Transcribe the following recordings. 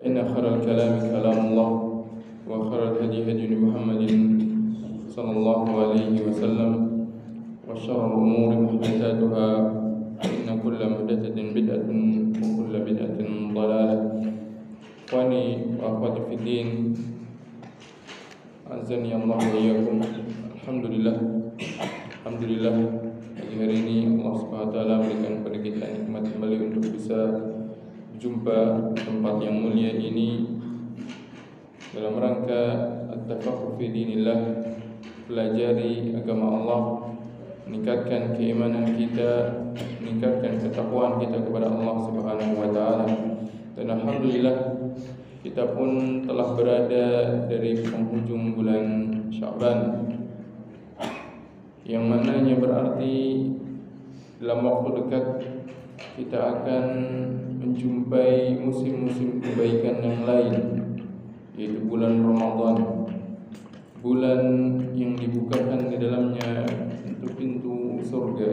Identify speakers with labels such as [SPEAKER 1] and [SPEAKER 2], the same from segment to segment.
[SPEAKER 1] إن خير الكلام كلام الله وخير الهدي هدي محمد صلى الله عليه وسلم وشر الأمور محدثاتها إن كل محدثة بدعة وكل بدعة ضلالة. إخواني وأخواتي في الدين azani Allah wa iyyakum. Alhamdulillah pagi hari ini Allah Subhanahu wa taala berikan kepada kita nikmat kembali untuk bisa berjumpa di tempat yang mulia ini dalam rangka at-tafaqquh fi dinillah, pelajari agama Allah, meningkatkan keimanan kita, meningkatkan ketakwaan kita kepada Allah Subhanahu wa taala. Dan alhamdulillah kita pun telah berada dari penghujung bulan Sya'ban, yang mananya berarti dalam waktu dekat kita akan menjumpai musim-musim kebaikan yang lain, yaitu bulan Ramadan, bulan yang dibukakan di dalamnya pintu-pintu surga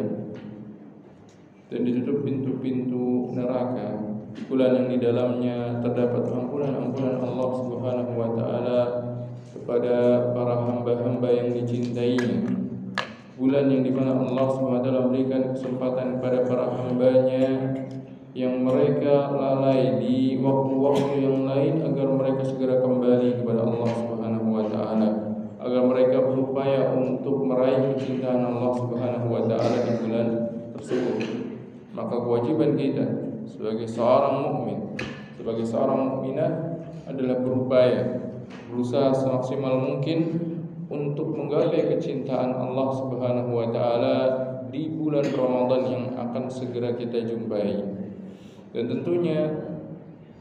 [SPEAKER 1] dan ditutup pintu-pintu neraka, bulan yang di dalamnya terdapat ampunan-ampunan Allah Subhanahu wa taala kepada para hamba-hamba yang dicintainya, bulan yang dimana Allah Subhanahu wa taala memberikan kesempatan kepada para hambanya yang mereka lalai di waktu-waktu yang lain agar mereka segera kembali kepada Allah Subhanahu wa taala, agar mereka berupaya untuk meraih kecintaan Allah Subhanahu wa taala di bulan tersebut. Maka kewajiban kita sebagai seorang mukmin, sebagai seorang mukminah adalah berupaya, berusaha semaksimal mungkin untuk menggapai kecintaan Allah Subhanahu wa taala di bulan Ramadan yang akan segera kita jumpai. Dan tentunya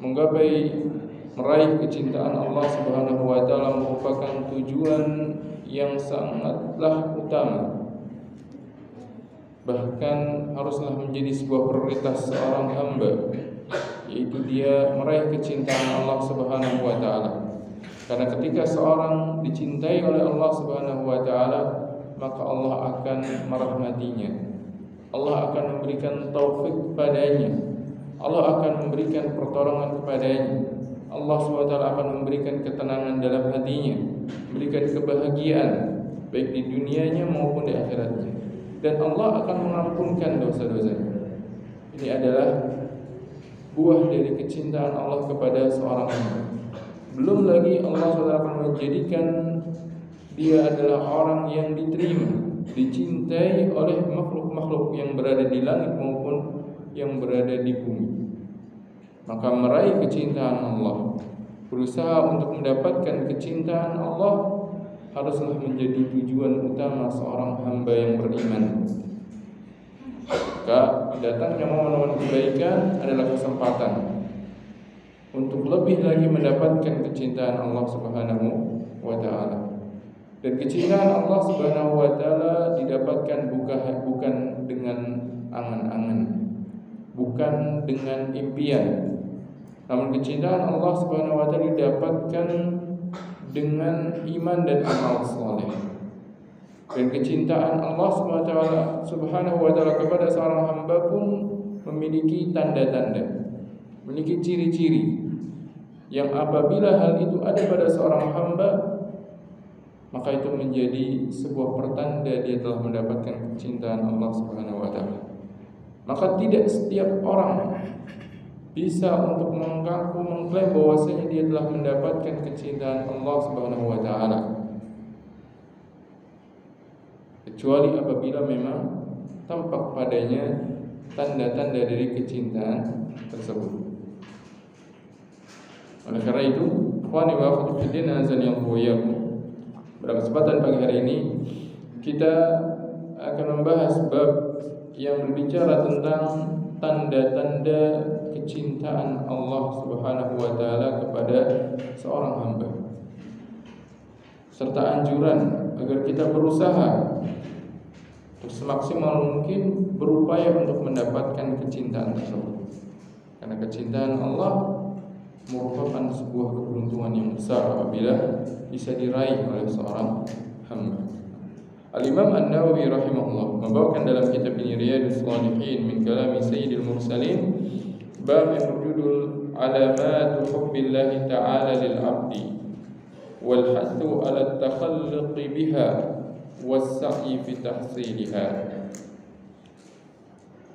[SPEAKER 1] meraih kecintaan Allah Subhanahu wa taala merupakan tujuan yang sangatlah utama, bahkan haruslah menjadi sebuah prioritas seorang hamba, yaitu dia meraih kecintaan Allah Subhanahu wa taala. Karena ketika seorang dicintai oleh Allah Subhanahu wa taala, maka Allah akan merahmatinya, Allah akan memberikan taufik kepadanya, Allah akan memberikan pertolongan kepadanya, Allah Subhanahu wa taala akan memberikan ketenangan dalam hatinya, memberikan kebahagiaan baik di dunianya maupun di akhiratnya, dan Allah akan mengampunkan dosa-dosanya. Ini adalah buah dari kecintaan Allah kepada seorang hamba. Belum lagi Allah SWT akan menjadikan dia adalah orang yang diterima, dicintai oleh makhluk-makhluk yang berada di langit maupun yang berada di bumi. Maka meraih kecintaan Allah, berusaha untuk mendapatkan kecintaan Allah, haruslah menjadi tujuan utama seorang hamba yang beriman. Maka datangnya momen-momen kebaikan adalah kesempatan untuk lebih lagi mendapatkan kecintaan Allah Subhanahu wa taala. Dan kecintaan Allah Subhanahu wa taala didapatkan bukan dengan angan-angan, bukan dengan impian. Namun kecintaan Allah Subhanahu wa taala didapatkan dengan iman dan amal saleh. Dan kecintaan Allah Subhanahu wa taala kepada seorang hamba pun memiliki tanda-tanda, memiliki ciri-ciri yang apabila hal itu ada pada seorang hamba, maka itu menjadi sebuah pertanda dia telah mendapatkan kecintaan Allah Subhanahu wa taala. Maka tidak setiap orang bisa untuk mengaku mengklaim bahwasanya dia telah mendapatkan kecintaan Allah Subhanahu wa taala, kecuali apabila memang tampak padanya tanda-tanda dari kecintaan tersebut. Oleh karena itu, ikhwani wa akhwati fiddin azani Allah wa iyyakum, pada kesempatan pagi hari ini kita akan membahas bab yang berbicara tentang tanda-tanda kecintaan Allah Subhanahu wa taala kepada seorang hamba, serta anjuran agar kita berusaha semaksimal mungkin berupaya untuk mendapatkan kecintaan tersebut. Karena kecintaan Allah merupakan sebuah keberuntungan yang besar apabila bisa diraih oleh seorang hamba. Al-Imam An-Nawawi rahimahullah membawakan dalam kitab ini Riyadhus Shalihin min kalami Sayyidil Mursalin bab yang berjudul alamatu hubbillahi ta'ala lil 'abdi wal hathu 'ala at-takhalluq biha was-sa'i fi tahsiliha.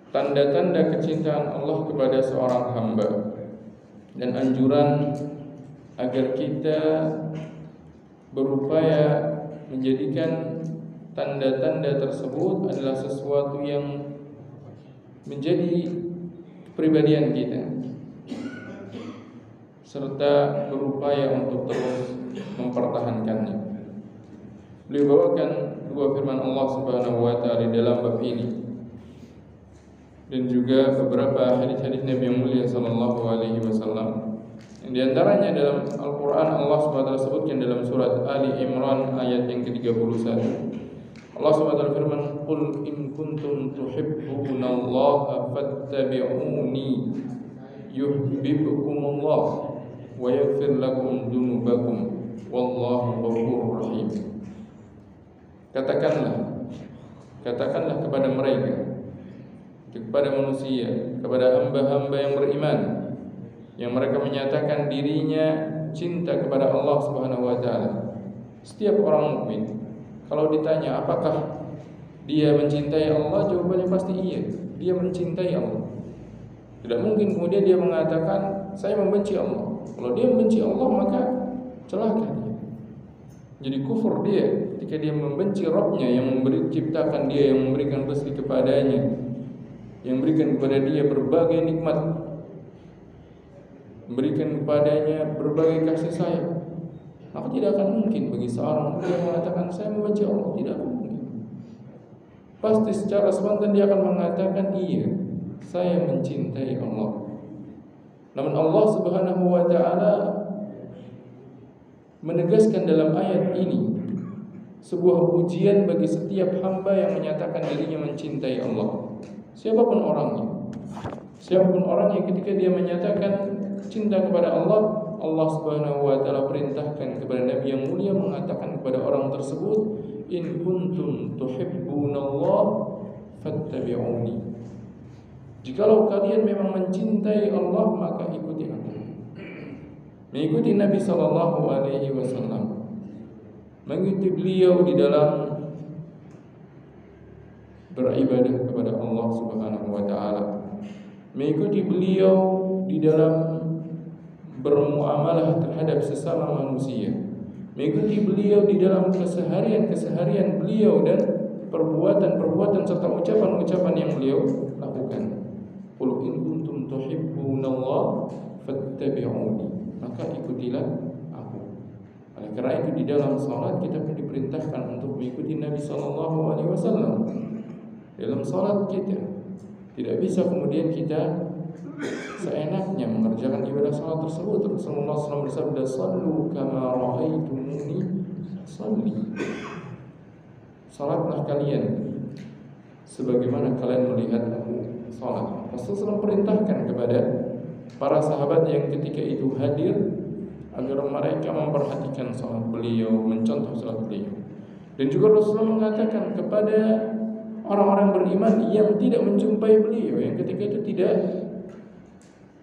[SPEAKER 1] Tanda-tanda kecintaan Allah kepada seorang hamba dan anjuran agar kita berupaya menjadikan tanda-tanda tersebut adalah sesuatu yang menjadi kepribadian kita, serta berupaya untuk terus mempertahankannya. Beliau bawakan dua firman Allah Subhanahu wa taala di dalam bab ini dan juga beberapa hadis-hadis Nabi yang mulia sallallahu alaihi wasallam. Di antaranya dalam Al-Qur'an Allah Subhanahu wa taala sebutkan dalam surat Ali Imran ayat yang ke-31. Allah Subhanahu wa taala firman, "Qul in kuntum tuhibbunallaha fattabi'uni yuhibbukumullah wa yaghfir lakum dzunubakum wallahu ghafurur rahim." Katakanlah kepada mereka, kepada manusia, kepada hamba-hamba yang beriman, yang mereka menyatakan dirinya cinta kepada Allah Subhanahu wa taala. Setiap orang mukmin kalau ditanya apakah dia mencintai Allah, jawabannya pasti iya, dia mencintai Allah. Tidak mungkin kemudian dia mengatakan saya membenci Allah. Kalau dia membenci Allah maka celaka dia. Jadi kufur dia ketika dia membenci Rabb-Nya yang ciptakan dia, yang memberikan rezeki kepadanya, yang memberikan kepada dia berbagai nikmat, memberikan kepadanya berbagai kasih sayang. Maka tidak akan mungkin bagi seorang yang mengatakan saya membenci Allah, tidak akan mungkin. Pasti secara spontan dia akan mengatakan iya, saya mencintai Allah. Namun Allah Subhanahu wa taala menegaskan dalam ayat ini sebuah ujian bagi setiap hamba yang menyatakan dirinya mencintai Allah. Siapapun orangnya ketika dia menyatakan cinta kepada Allah, Allah Subhanahu wa taala perintahkan kepada Nabi yang mulia mengatakan kepada orang tersebut, in kuntum tuhibbunallah fattabi'uni. Jikalau kalian memang mencintai Allah, maka ikuti aku. Mengikuti Nabi sallallahu alaihi wasallam, mengikuti beliau di dalam beribadah kepada Allah Subhanahu wa taala, mengikuti beliau di dalam bermuamalah terhadap sesama manusia, mengikuti beliau di dalam keseharian beliau dan perbuatan serta ucapan-ucapan yang beliau lakukan. Qul in kuntum tuhibbunallah fattabi'uni, maka ikutilah aku. Oleh karena itu di dalam salat kita pun diperintahkan untuk mengikuti Nabi sallallahu alaihi wasallam. Dalam salat kita tidak bisa kemudian kita seenaknya mengerjakan ibadah salat tersebut. Rasulullah SAW bersabda, "Shallu kama ra'aitumuni shalli." Salatlah kalian sebagaimana kalian melihat aku salat. Rasulullah SAW perintahkan kepada para sahabat yang ketika itu hadir agar mereka memperhatikan salat beliau, mencontoh salat beliau. Dan juga Rasulullah mengatakan kepada orang-orang beriman yang tidak menjumpai beliau, yang ketika itu tidak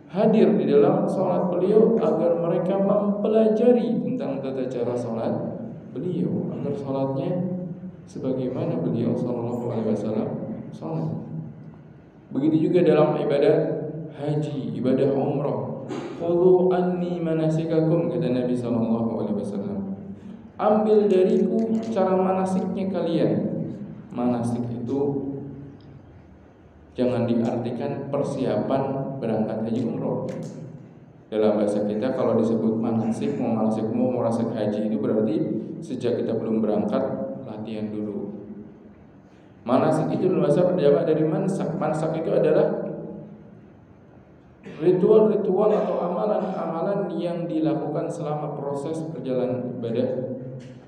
[SPEAKER 1] hadir di dalam salat beliau, agar mereka mempelajari tentang tata cara salat beliau, agar salatnya sebagaimana beliau sallallahu alaihi wasallam salat. Begitu juga dalam ibadah haji, ibadah umrah. Khudhu anni manasikakum, kata Nabi sallallahu alaihi wasallam. Ambil dariku cara manasiknya kalian. Manasik itu jangan diartikan persiapan berangkat haji umroh. Dalam bahasa kita kalau disebut manasik, mau manasik haji itu berarti sejak kita belum berangkat latihan dulu. Manasik itu dalam bahasa berjamaah dari mansak. Mansak itu adalah ritual-ritual atau amalan-amalan yang dilakukan selama proses perjalanan ibadah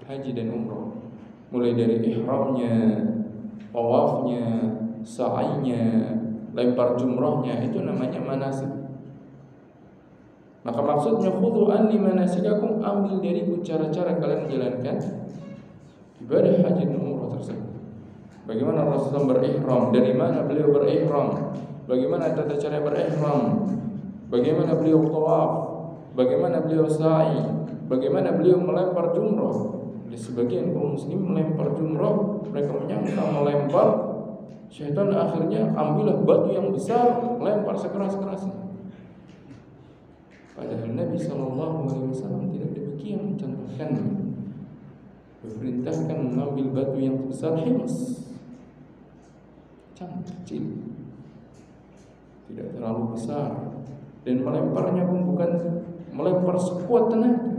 [SPEAKER 1] haji dan umroh. Mulai dari ihramnya, tawafnya, sa'ainya, lempar jumrahnya, itu namanya manasik. Maka maksudnya khudhu anni manasikakum, ambil dariku cara-cara kalian menjalankan ibadah haji dan umrah tersebut. Bagaimana Rasulullah berihram, dari mana beliau berihram, bagaimana tata cara berihram, bagaimana beliau tawaf, bagaimana beliau sa'i, bagaimana beliau melempar jumrah. Di sebagian kaum muslim melempar jumrah, mereka menyangka melempar, syaitan akhirnya ambillah batu yang besar, lempar sekeras-kerasnya. Padahal Nabi SAW tidak demikian mencontohkannya. Diperintahkan mengambil batu yang besar, himas, kecil, tidak terlalu besar, dan melemparnya pun bukan melempar sekuat tenaga.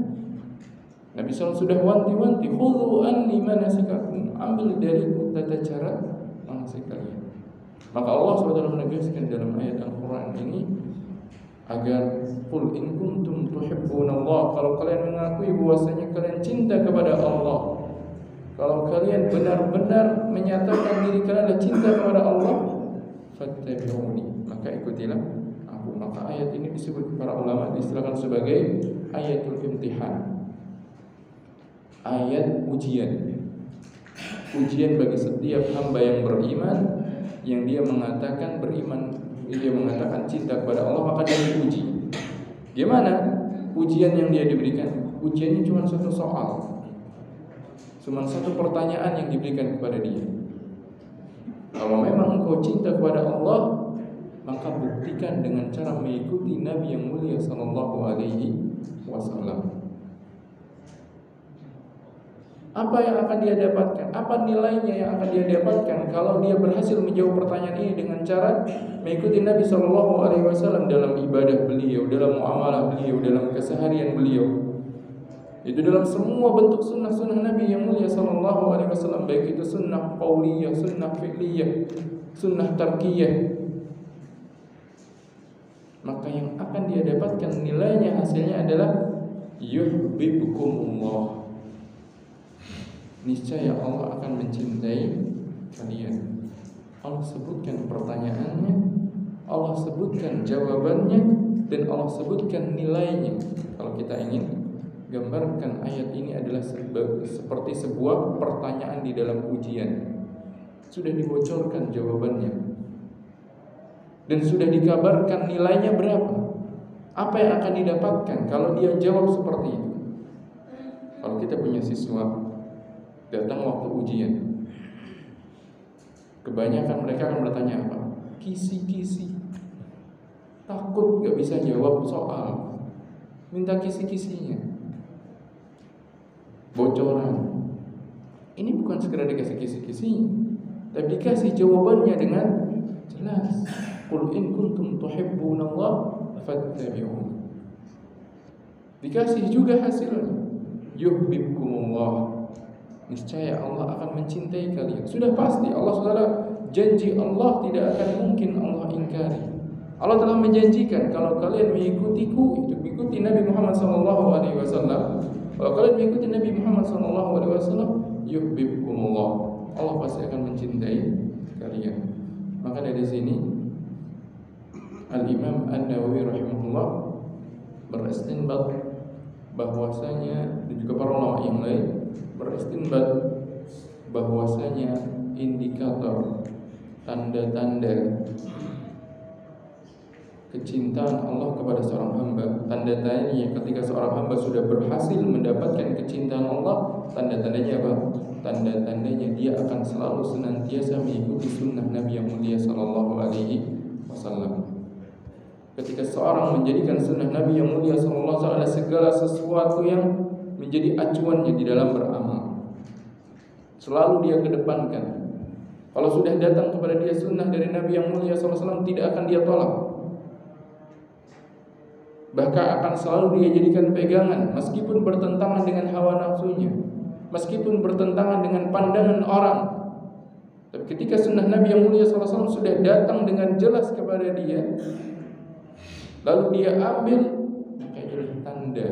[SPEAKER 1] Nabi SAW sudah wanti-wanti, khudhu anni manasikakum, ambil dariku tata cara manasik kalian. Maka Allah SWT menegaskan dalam ayat Al-Quran ini agar qul in kuntum tuhibbunallah, kalau kalian mengakui bahwasanya kalian cinta kepada Allah, kalau kalian benar-benar menyatakan diri kalian adalah cinta kepada Allah, fattabi'uni, maka ikutilah aku. Maka ayat ini disebut para ulama diistilahkan sebagai ayatul imtihan, ayat ujian. Ujian bagi setiap hamba yang beriman, yang dia mengatakan beriman, dia mengatakan cinta kepada Allah, maka dia diuji. Gimana ujian yang dia diberikan? Ujiannya cuma satu soal, cuma satu pertanyaan yang diberikan kepada dia. Kalau memang engkau cinta kepada Allah, maka buktikan dengan cara mengikuti Nabi yang mulia sallallahu alaihi wasallam. Apa yang akan dia dapatkan? Apa nilainya yang akan dia dapatkan kalau dia berhasil menjawab pertanyaan ini dengan cara mengikuti Nabi sallallahu alaihi wasallam dalam ibadah beliau, dalam muamalah beliau, dalam keseharian beliau. Itu dalam semua bentuk sunnah-sunnah Nabi yang mulia sallallahu alaihi wasallam, baik itu sunnah qauliyah, sunnah fi'liyah, sunnah tarkiyah. Maka yang akan dia dapatkan nilainya, hasilnya adalah yuhibbukumullah. Niscaya Allah akan mencintai kalian. Allah sebutkan pertanyaannya, Allah sebutkan jawabannya, dan Allah sebutkan nilainya. Kalau kita ingin gambarkan ayat ini adalah seperti sebuah pertanyaan di dalam ujian. Sudah dibocorkan jawabannya, dan sudah dikabarkan nilainya berapa, apa yang akan didapatkan kalau dia jawab seperti itu. Kalau kita punya siswa datang waktu ujian, kebanyakan mereka akan bertanya apa? Kisi-kisi, takut gak bisa jawab soal, minta kisi-kisinya, bocoran. Ini bukan sekedar dikasih kisi-kisinya, tapi dikasih jawabannya dengan jelas. Qul in kuntum tuhibbunallah fattabi'un. Dikasih juga hasilnya, yuhibbukumullah. Niscaya Allah akan mencintai kalian. Sudah pasti Allah Subhanahu janji Allah tidak akan mungkin Allah ingkari. Allah telah menjanjikan kalau kalian mengikutiku, itu mengikuti Nabi Muhammad SAW. Kalau kalian mengikuti Nabi Muhammad SAW, yuhibbukumullah. Allah pasti akan mencintai kalian. Maka dari sini Al-Imam An-Nawawi rahimahullah beristinbat bahwasanya, dan juga para ulama yang lain beristinbat bahwasanya indikator, tanda-tanda kecintaan Allah kepada seorang hamba, tanda-tandanya ketika seorang hamba sudah berhasil mendapatkan kecintaan Allah, tanda-tandanya apa? Tanda-tandanya dia akan selalu senantiasa mengikuti sunnah Nabi yang mulia sallallahu alaihi wasallam. Ketika seorang menjadikan sunnah Nabi yang mulia sallallahu alaihi wasallam segala sesuatu yang menjadi acuannya di dalam beramal, selalu dia kedepankan. Kalau sudah datang kepada dia sunnah dari Nabi yang mulia sallallahu alaihi wasallam, tidak akan dia tolak, bahkan akan selalu dia jadikan pegangan, meskipun bertentangan dengan hawa nafsunya, meskipun bertentangan dengan pandangan orang. Tapi ketika sunnah Nabi yang mulia sallallahu alaihi wasallam sudah datang dengan jelas kepada dia, lalu dia ambil, maka itu adalah tanda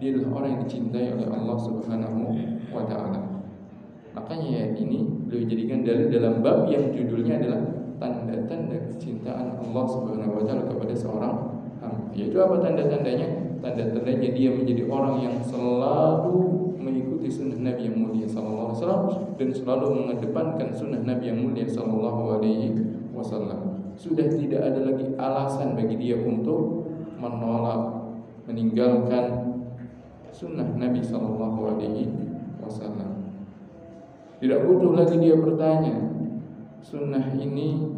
[SPEAKER 1] dia adalah orang yang dicintai oleh Allah Subhanahu wa ta'ala. Makanya ayat ini beliau jadikan dalil dalam bab yang judulnya adalah tanda-tanda kecintaan Allah Subhanahu wa ta'ala kepada seorang hamba. Yaitu apa tanda-tandanya? Tanda-tandanya dia menjadi orang yang selalu mengikuti sunnah Nabi yang mulia sallallahu alaihi wasallam, dan selalu mengedepankan sunnah Nabi yang mulia sallallahu alaihi wasallam. Sudah tidak ada lagi alasan bagi dia untuk menolak, meninggalkan sunnah Nabi Sallallahu Alaihi Wasallam. Tidak butuh lagi dia bertanya, sunnah ini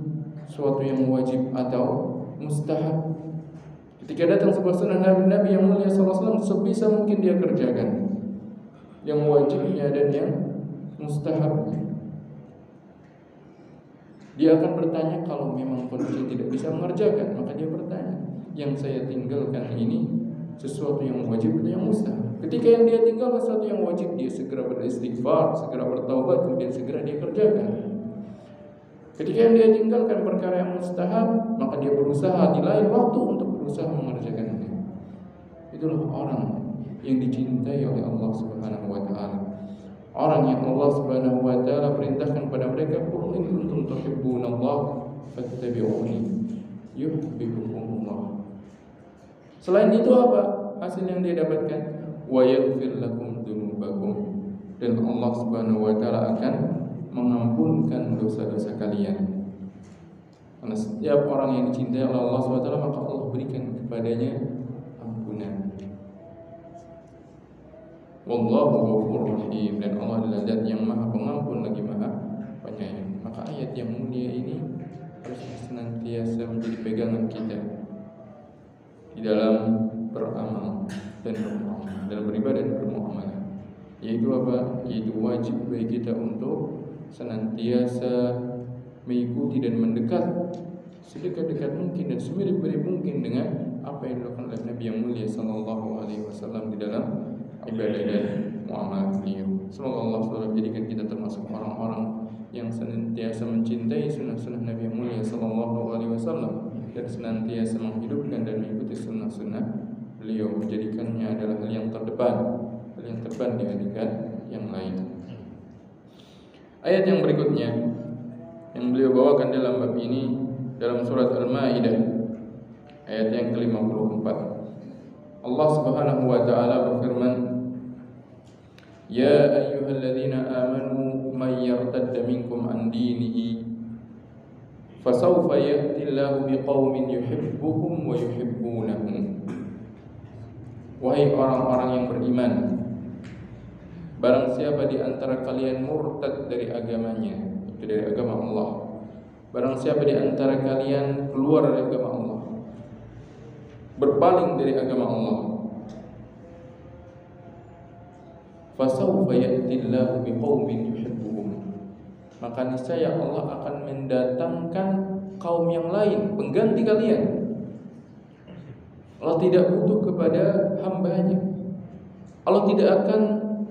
[SPEAKER 1] suatu yang wajib atau mustahab. Ketika datang sebuah sunnah Nabi yang mulia Sallallahu Alaihi Wasallam, sebisa mungkin dia kerjakan yang wajibnya dan yang mustahabnya. Dia akan bertanya kalau memang kondisi tidak bisa mengerjakan, maka dia bertanya, yang saya tinggalkan ini sesuatu yang wajib atau yang mustahab? Ketika yang dia tinggalkan sesuatu yang wajib, dia segera beristighfar, segera bertaubat, kemudian segera dia kerjakan. Ketika yang dia tinggalkan perkara yang mustahab, maka dia berusaha di lain waktu untuk berusaha mengerjakannya. Itulah orang yang dicintai oleh Allah Subhanahu wa taala. Orang yang Allah Subhanahu wa taala perintahkan pada mereka, "Qul in kuntum tuhibbunallah fattabi'uni yuhibbukumullah." Selain itu apa hasil yang dia dapatkan? Wa yaghfir lakum dzunubakum, dan Allah Subhanahu wa taala akan mengampunkan dosa-dosa kalian. Karena setiap orang yang dicintai oleh Allah Subhanahu wa taala, maka Allah berikan kepadanya ampunan. Wallahu ghafurur rahim, dan Allah adalah Zat yang Maha Pengampun lagi Maha Penyayang. Maka ayat yang mulia ini harus senantiasa menjadi pegangan kita di dalam beramal dan bermuamalah, dalam beribadah dan bermuamalah. Yaitu apa? Yaitu wajib bagi kita untuk senantiasa mengikuti dan mendekat sedekat-dekat mungkin dan semirip-mirip mungkin dengan apa yang dilakukan oleh Nabi yang mulia Sallallahu Alaihi Wasallam di dalam ibadah dan muamalah beliau. Semoga Allah selalu menjadikan kita termasuk orang-orang yang senantiasa mencintai sunnah-sunnah Nabi yang mulia Sallallahu Alaihi Wasallam dan senantiasa menghidupkan dan mengikuti sunnah-sunnah beliau, menjadikannya adalah hal yang terdepan dibandingkan yang lain. Ayat yang berikutnya yang beliau bawakan dalam bab ini dalam surat Al-Maidah ayat yang ke-54. Allah Subhanahu wa taala berfirman, "Ya ayyuhalladzina amanu may yartadda minkum an dinihi fasawfa ya'ti Allahu biqaumin yuhibbuhum wa yuhibbunahu." Wahai orang-orang yang beriman, barang siapa di antara kalian murtad dari agamanya, itu dari agama Allah, barang siapa di antara kalian keluar dari agama Allah, berpaling dari agama Allah, fasawfa ya'tillahu biqaumin yuhibbuhum, maka niscaya Allah akan mendatangkan kaum yang lain pengganti kalian. Allah tidak butuh kepada hambanya. Allah tidak akan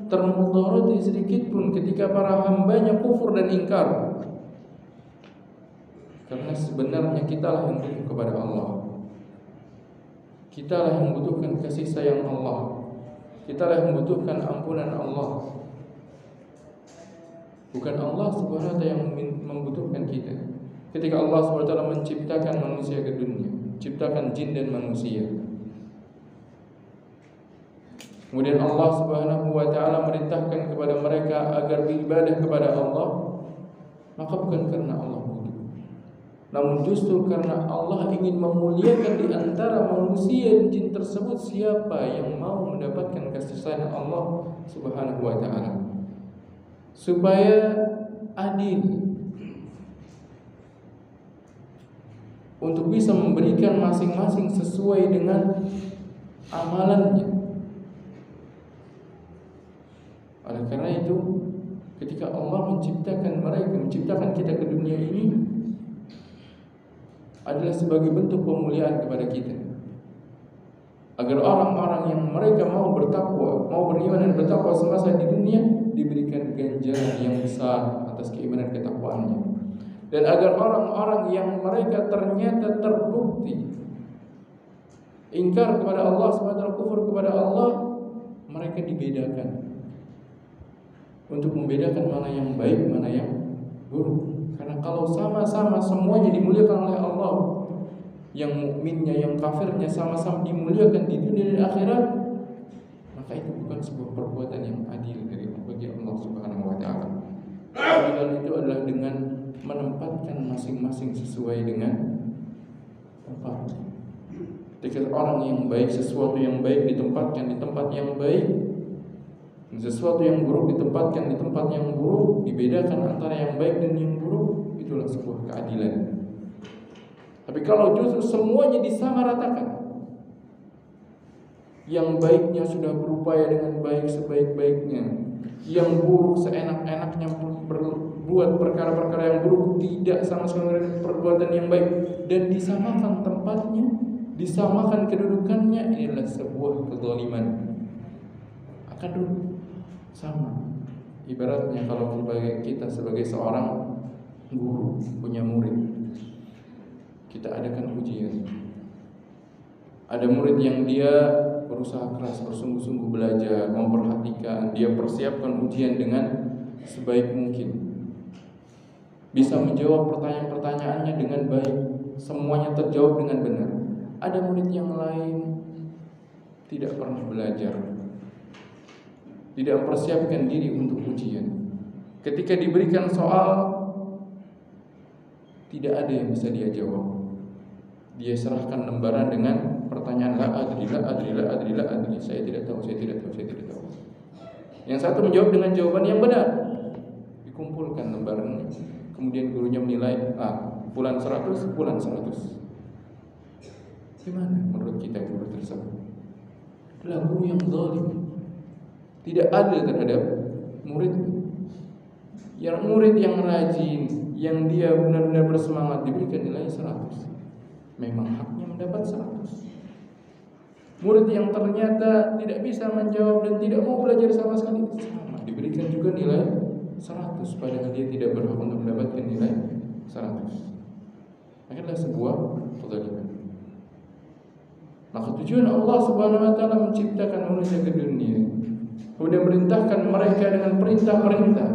[SPEAKER 1] termudarati sedikit pun ketika para hambanya kufur dan ingkar, karena sebenarnya kitalah yang butuh kepada Allah. Kitalah yang membutuhkan kasih sayang Allah. Kitalah yang membutuhkan ampunan Allah. Bukan Allah Subhanahu wa taala yang membutuhkan kita. Ketika Allah Subhanahu wa taala menciptakan manusia ke dunia, ciptakan jin dan manusia, kemudian Allah Subhanahu wa taala merintahkan kepada mereka agar beribadah kepada Allah, maka bukan karena Allah butuh, namun justru karena Allah ingin memuliakan di antara manusia dan jin tersebut siapa yang mau mendapatkan kasih sayang Allah Subhanahu wa taala, supaya adil untuk bisa memberikan masing-masing sesuai dengan amalannya. Oleh karena itu, ketika Allah menciptakan mereka, menciptakan kita ke dunia ini, adalah sebagai bentuk pemuliaan kepada kita, agar orang-orang yang mereka mau bertakwa, mau beriman dan bertakwa semasa di dunia, diberikan ganjaran yang besar atas keimanan ketakwaannya. Dan agar orang-orang yang mereka ternyata terbukti ingkar kepada Allah SWT, kufur kepada Allah, mereka dibedakan untuk membedakan mana yang baik, mana yang buruk. Karena kalau sama-sama semuanya dimuliakan oleh Allah, yang mukminnya, yang kafirnya sama-sama dimuliakan di dunia dan akhirat, maka itu bukan sebuah perbuatan yang adil bagi Allah Subhanahu wa taala. Keadilan itu adalah dengan menempatkan masing-masing sesuai dengan tempatnya. Ketika orang yang baik, sesuatu yang baik ditempatkan di tempat yang baik, dan sesuatu yang buruk ditempatkan di tempat yang buruk, dibedakan antara yang baik dan yang buruk, itulah sebuah keadilan. Tapi kalau justru semuanya disamaratakan, yang baiknya sudah berupaya dengan baik sebaik-baiknya, yang buruk seenak-enaknya berbuat perkara-perkara yang buruk, tidak sama sekali dengan perbuatan yang baik, dan disamakan tempatnya, disamakan kedudukannya, inilah sebuah kezaliman. Akan duduk sama. Ibaratnya kalau kita sebagai seorang guru punya murid, kita adakan ujian. Ada murid yang dia berusaha keras, bersungguh-sungguh belajar, memperhatikan, dia persiapkan ujian dengan sebaik mungkin, bisa menjawab pertanyaan-pertanyaannya dengan baik, semuanya terjawab dengan benar. Ada murid yang lain tidak pernah belajar, tidak mempersiapkan diri untuk ujian. Ketika diberikan soal, tidak ada yang bisa dia jawab. Dia serahkan lembaran dengan pertanyaan la adri, saya tidak tahu. Yang satu menjawab dengan jawaban yang benar. Dikumpulkan lembaran, kemudian gurunya menilai, pulan 100. Gimana menurut kita guru tersebut? Adalah guru yang zalim, tidak adil terhadap murid. Yang murid yang rajin, yang dia benar-benar bersemangat, diberikan nilai 100. Memang haknya mendapat 100. Murid yang ternyata tidak bisa menjawab dan tidak mau belajar sama sekali, sama, diberikan juga nilai 100, padahal dia tidak berhak untuk mendapatkan nilai 100. Adalah sebuah kezaliman. Maka tujuan Allah Subhanahu wa taala menciptakan manusia ke dunia, kemudian merintahkan mereka dengan perintah-perintah,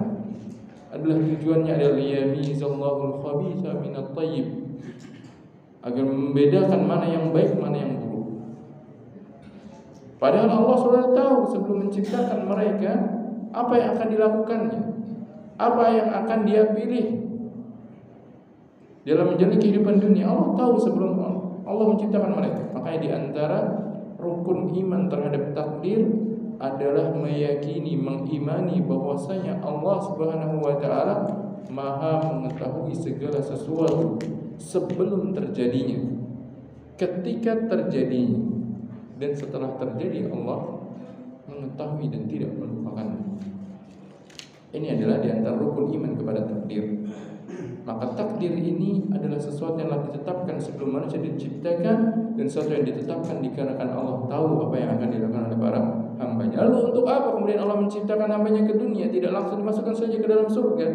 [SPEAKER 1] adalah tujuannya adalah liyamizallahu al-khabitha minat thayyib, agar membedakan mana yang baik, mana yang buruk. Padahal Allah sudah tahu sebelum menciptakan mereka apa yang akan dilakukannya, apa yang akan dia pilih dalam menjalani kehidupan dunia. Allah tahu sebelum Allah menciptakan mereka. Makanya di antara rukun iman terhadap takdir adalah meyakini, mengimani bahwasanya Allah Subhanahu wa taala Maha mengetahui segala sesuatu sebelum terjadinya, ketika terjadinya, dan setelah terjadi Allah mengetahui dan tidak melupakannya. Ini adalah di antara rukun iman kepada takdir. Maka takdir ini adalah sesuatu yang telah ditetapkan sebelum manusia diciptakan, dan sesuatu yang ditetapkan dikarenakan Allah tahu apa yang akan dilakukan oleh para hambanya. Lalu untuk apa kemudian Allah menciptakan hambanya ke dunia, tidak langsung dimasukkan saja ke dalam surga?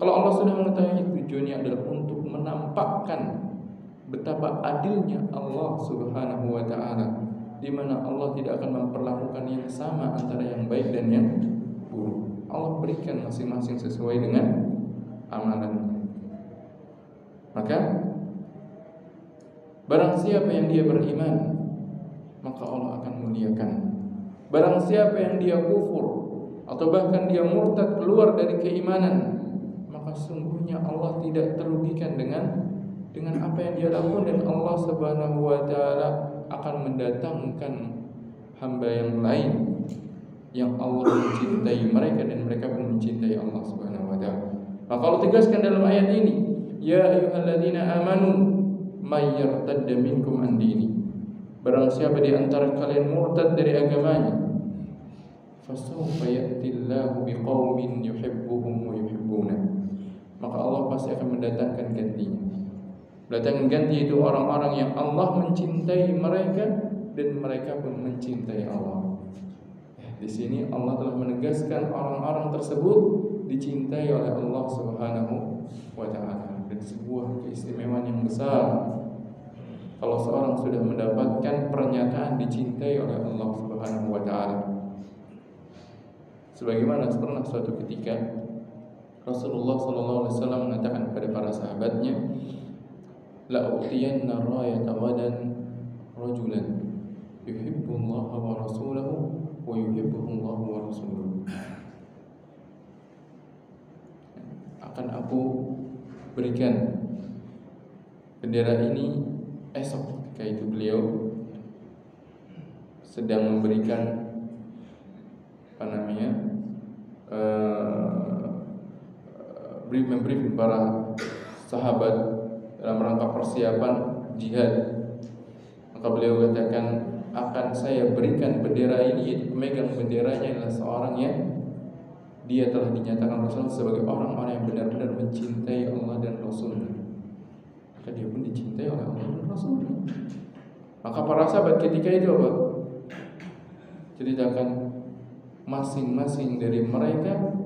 [SPEAKER 1] Kalau Allah sudah mengetahui, tujuannya adalah untuk menampakkan betapa adilnya Allah Subhanahu wa taala, di mana Allah tidak akan memperlakukan yang sama antara yang baik dan yang buruk. Allah berikan masing-masing sesuai dengan amalannya. Maka barang siapa yang dia beriman, maka Allah akan muliakan. Barang siapa yang dia kufur atau bahkan dia murtad, keluar dari keimanan, maka sungguhnya Allah tidak terugikan dengan apa yang dia lakukan, dan Allah Subhanahu wa taala akan mendatangkan hamba yang lain yang Allah mencintai mereka dan mereka pun mencintai Allah Subhanahu wa taala. Maka Allah tegaskan dalam ayat ini, ya ayyuhalladzina amanu may yartadda minkum an dini. Barang siapa di antara kalian murtad dari agamanya, fasawfa ya'tillahu biqaumin yuhibbuhum wa yuhibbuna. Maka Allah pasti akan mendatangkan gantinya. Mendatangkan ganti itu orang-orang yang Allah mencintai mereka dan mereka pun mencintai Allah. Di sini Allah telah menegaskan orang-orang tersebut dicintai oleh Allah Subhanahu wa taala. Dan sebuah keistimewaan yang besar kalau seorang sudah mendapatkan pernyataan dicintai oleh Allah Subhanahu wa taala. Sebagaimana pernah suatu ketika Rasulullah sallallahu alaihi wasallam mengatakan kepada para sahabatnya, la utiyanna rayata wadan rajulan yuhibbullaha wa rasulahu wa yuhibbuhullahu wa rasuluhu. Akan aku berikan bendera ini esok ketika itu beliau sedang memberikan briefing para sahabat dalam rangka persiapan jihad. Maka beliau katakan, akan saya berikan bendera ini, yaitu pemegang benderanya adalah seorang yang dia telah dinyatakan Rasul sebagai orang-orang yang benar-benar mencintai Allah dan Rasulnya. Maka dia pun dicintai oleh Allah dan Rasulnya. Maka para sahabat ketika itu apa? Ceritakan masing-masing dari mereka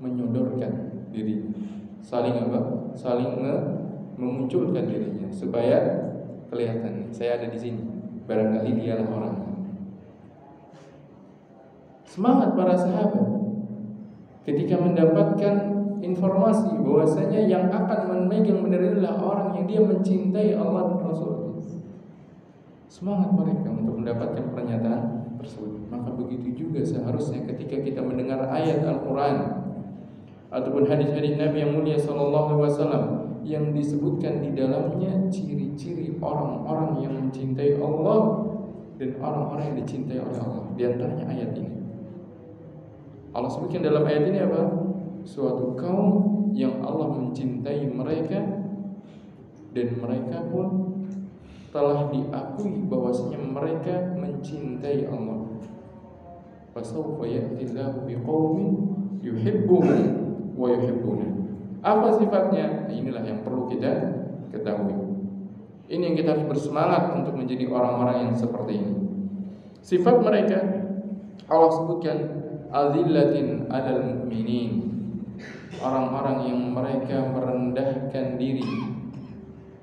[SPEAKER 1] menyodorkan diri, saling memunculkan dirinya supaya kelihatan saya ada di sini, barangkali dialah orang. Semangat para sahabat ketika mendapatkan informasi bahwasanya yang akan memegang bendera adalah orang yang dia mencintai Allah dan Rasul. Semangat mereka untuk mendapatkan pernyataan tersebut. Maka begitu juga seharusnya ketika kita mendengar ayat Al-Quran ataupun hadis-hadis Nabi yang mulia sallallahu alaihi wasallam yang disebutkan di dalamnya ciri-ciri orang-orang yang mencintai Allah dan orang-orang yang dicintai oleh Allah. Di antaranya ayat ini. Allah sebutkan dalam ayat ini apa? Suatu kaum yang Allah mencintai mereka dan mereka pun telah diakui bahwasanya mereka mencintai Allah. Fasawfa ya'tillahu biqaumin yuhibbuhum wa yuhibbuna. Apa sifatnya? Nah, inilah yang perlu kita ketahui. Ini yang kita harus bersemangat untuk menjadi orang-orang yang seperti ini. Sifat mereka Allah sebutkan azillatin 'alal mu'minin. Orang-orang yang mereka merendahkan diri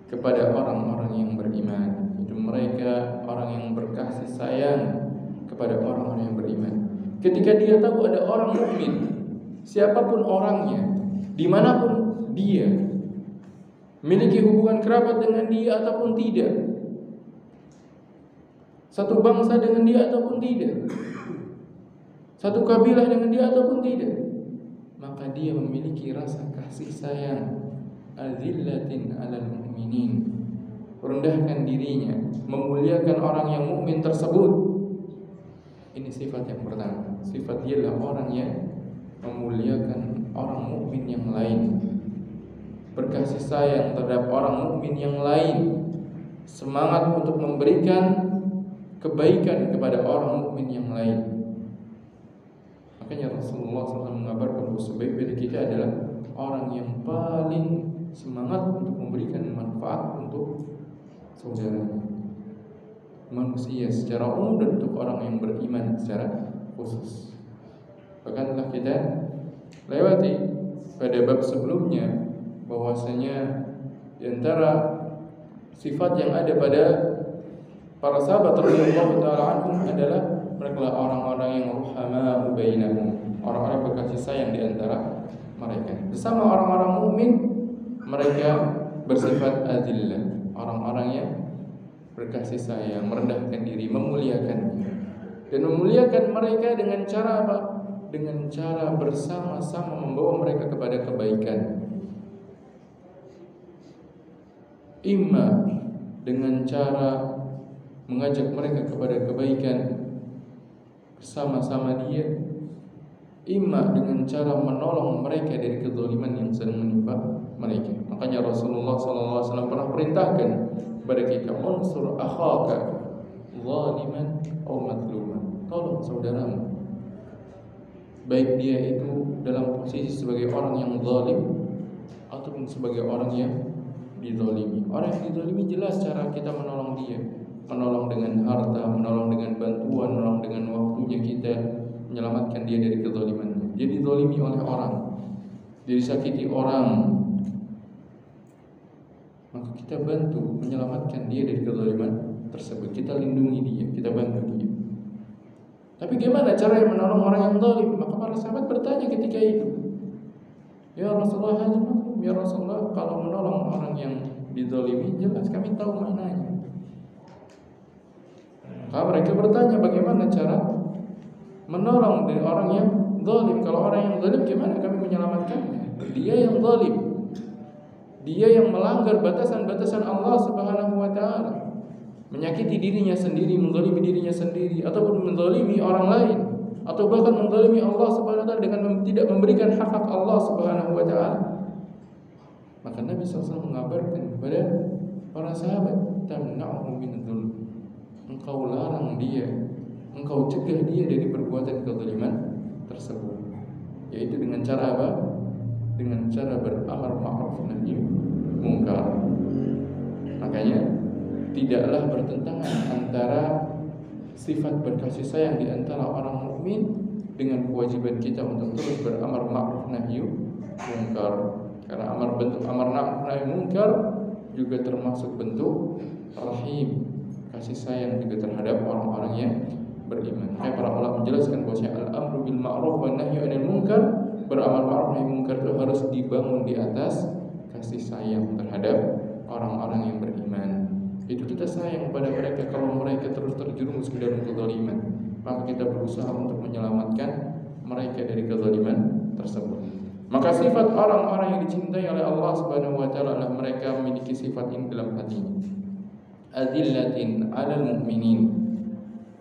[SPEAKER 1] kepada orang-orang yang beriman. Itu mereka orang yang berkasih sayang kepada orang-orang yang beriman. Ketika dia tahu ada orang mukmin, siapapun orangnya, dimanapun dia, memiliki hubungan kerabat dengan dia ataupun tidak, satu bangsa dengan dia ataupun tidak, satu kabilah dengan dia ataupun tidak, maka dia memiliki rasa kasih sayang. Azillatin 'alal mu'minin, merendahkan dirinya, memuliakan orang yang mukmin tersebut. Ini sifat yang pertama. Sifat dia adalah orang yang memuliakan orang mukmin yang lain, berkasih sayang terhadap orang mukmin yang lain, semangat untuk memberikan kebaikan kepada orang mukmin yang lain. Makanya Rasulullah SAW mengabarkan bahwa sebaik-baik kita adalah orang yang paling semangat untuk memberikan manfaat untuk saudaranya, manusia secara umum dan untuk orang yang beriman secara khusus. Bahkan telah kita lewati pada bab sebelumnya bahwasanya di antara sifat yang ada pada para sahabat radhiyallahu taala anhum adalah mereka orang-orang yang ruhama bainahum, orang-orang berkasih sayang di antara mereka. Bersama orang-orang mukmin mereka bersifat azillah, orang-orang yang berkasih sayang, merendahkan diri, memuliakan. Dan memuliakan mereka dengan cara apa? Dengan cara bersama-sama membawa mereka kepada kebaikan. Imma dengan cara mengajak mereka kepada kebaikan bersama-sama dia, imma dengan cara menolong mereka dari kezaliman yang sedang menimpa mereka. Makanya Rasulullah SAW pernah perintahkan kepada kita, unsur akhaka zaliman atau mazluman, tolong saudaramu, baik dia itu dalam posisi sebagai orang yang zalim ataupun sebagai orang yang dizalimi. Orang yang dizalimi jelas cara kita menolong dia, menolong dengan harta, menolong dengan bantuan, menolong dengan waktunya kita menyelamatkan dia dari kezalimannya. Dia dizalimi oleh orang, dia disakiti orang, maka kita bantu menyelamatkan dia dari kezaliman tersebut. Kita lindungi dia, kita bantu dia. Tapi gimana cara yang menolong orang yang zalim? Maka para sahabat bertanya ketika itu, ya Rasulullah, ya Rasulullah, kalau menolong orang yang dizalimi jelas kami tahu maknanya. Maka mereka bertanya, bagaimana cara menolong dari orang yang zalim? Kalau orang yang zalim gimana kami menyelamatkannya? Dia yang zalim, dia yang melanggar batasan-batasan Allah Subhanahu wa taala. menyakiti dirinya sendiri, menzalimi dirinya sendiri, ataupun menzalimi orang lain, atau bahkan menzalimi Allah Subhanahu wa taala dengan tidak memberikan hak-hak Allah Subhanahu wa taala. Maka Nabi SAW mengabarkan kepada para sahabat, tamna'hu min dzulm. Engkau larang dia, engkau cegah dia dari perbuatan kezaliman tersebut. Yaitu dengan cara apa? Dengan cara beramar ma'ruf nahi munkar. Makanya tidaklah bertentangan antara sifat berkasih sayang di antara orang mukmin dengan kewajiban kita untuk terus beramar ma'ruf nahi munkar. Karena bentuk amar ma'ruf nahi munkar juga termasuk bentuk rahim, kasih sayang juga terhadap orang-orang yang beriman. Para ulama menjelaskan bahwasanya al-amru bil ma'ruf wa nahyu 'anil munkar, beramar ma'ruf nahi munkar itu harus dibangun di atas kasih sayang terhadap orang-orang yang beriman. Itu kita sayang kepada mereka. Kalau mereka terus terjerumus ke dalam kezaliman, maka kita berusaha untuk menyelamatkan mereka dari kezaliman tersebut. Maka sifat orang-orang yang dicintai oleh Allah Subhanahu wa taala adalah mereka memiliki sifat ini dalam hatinya. Adillatin 'alal mu'minin.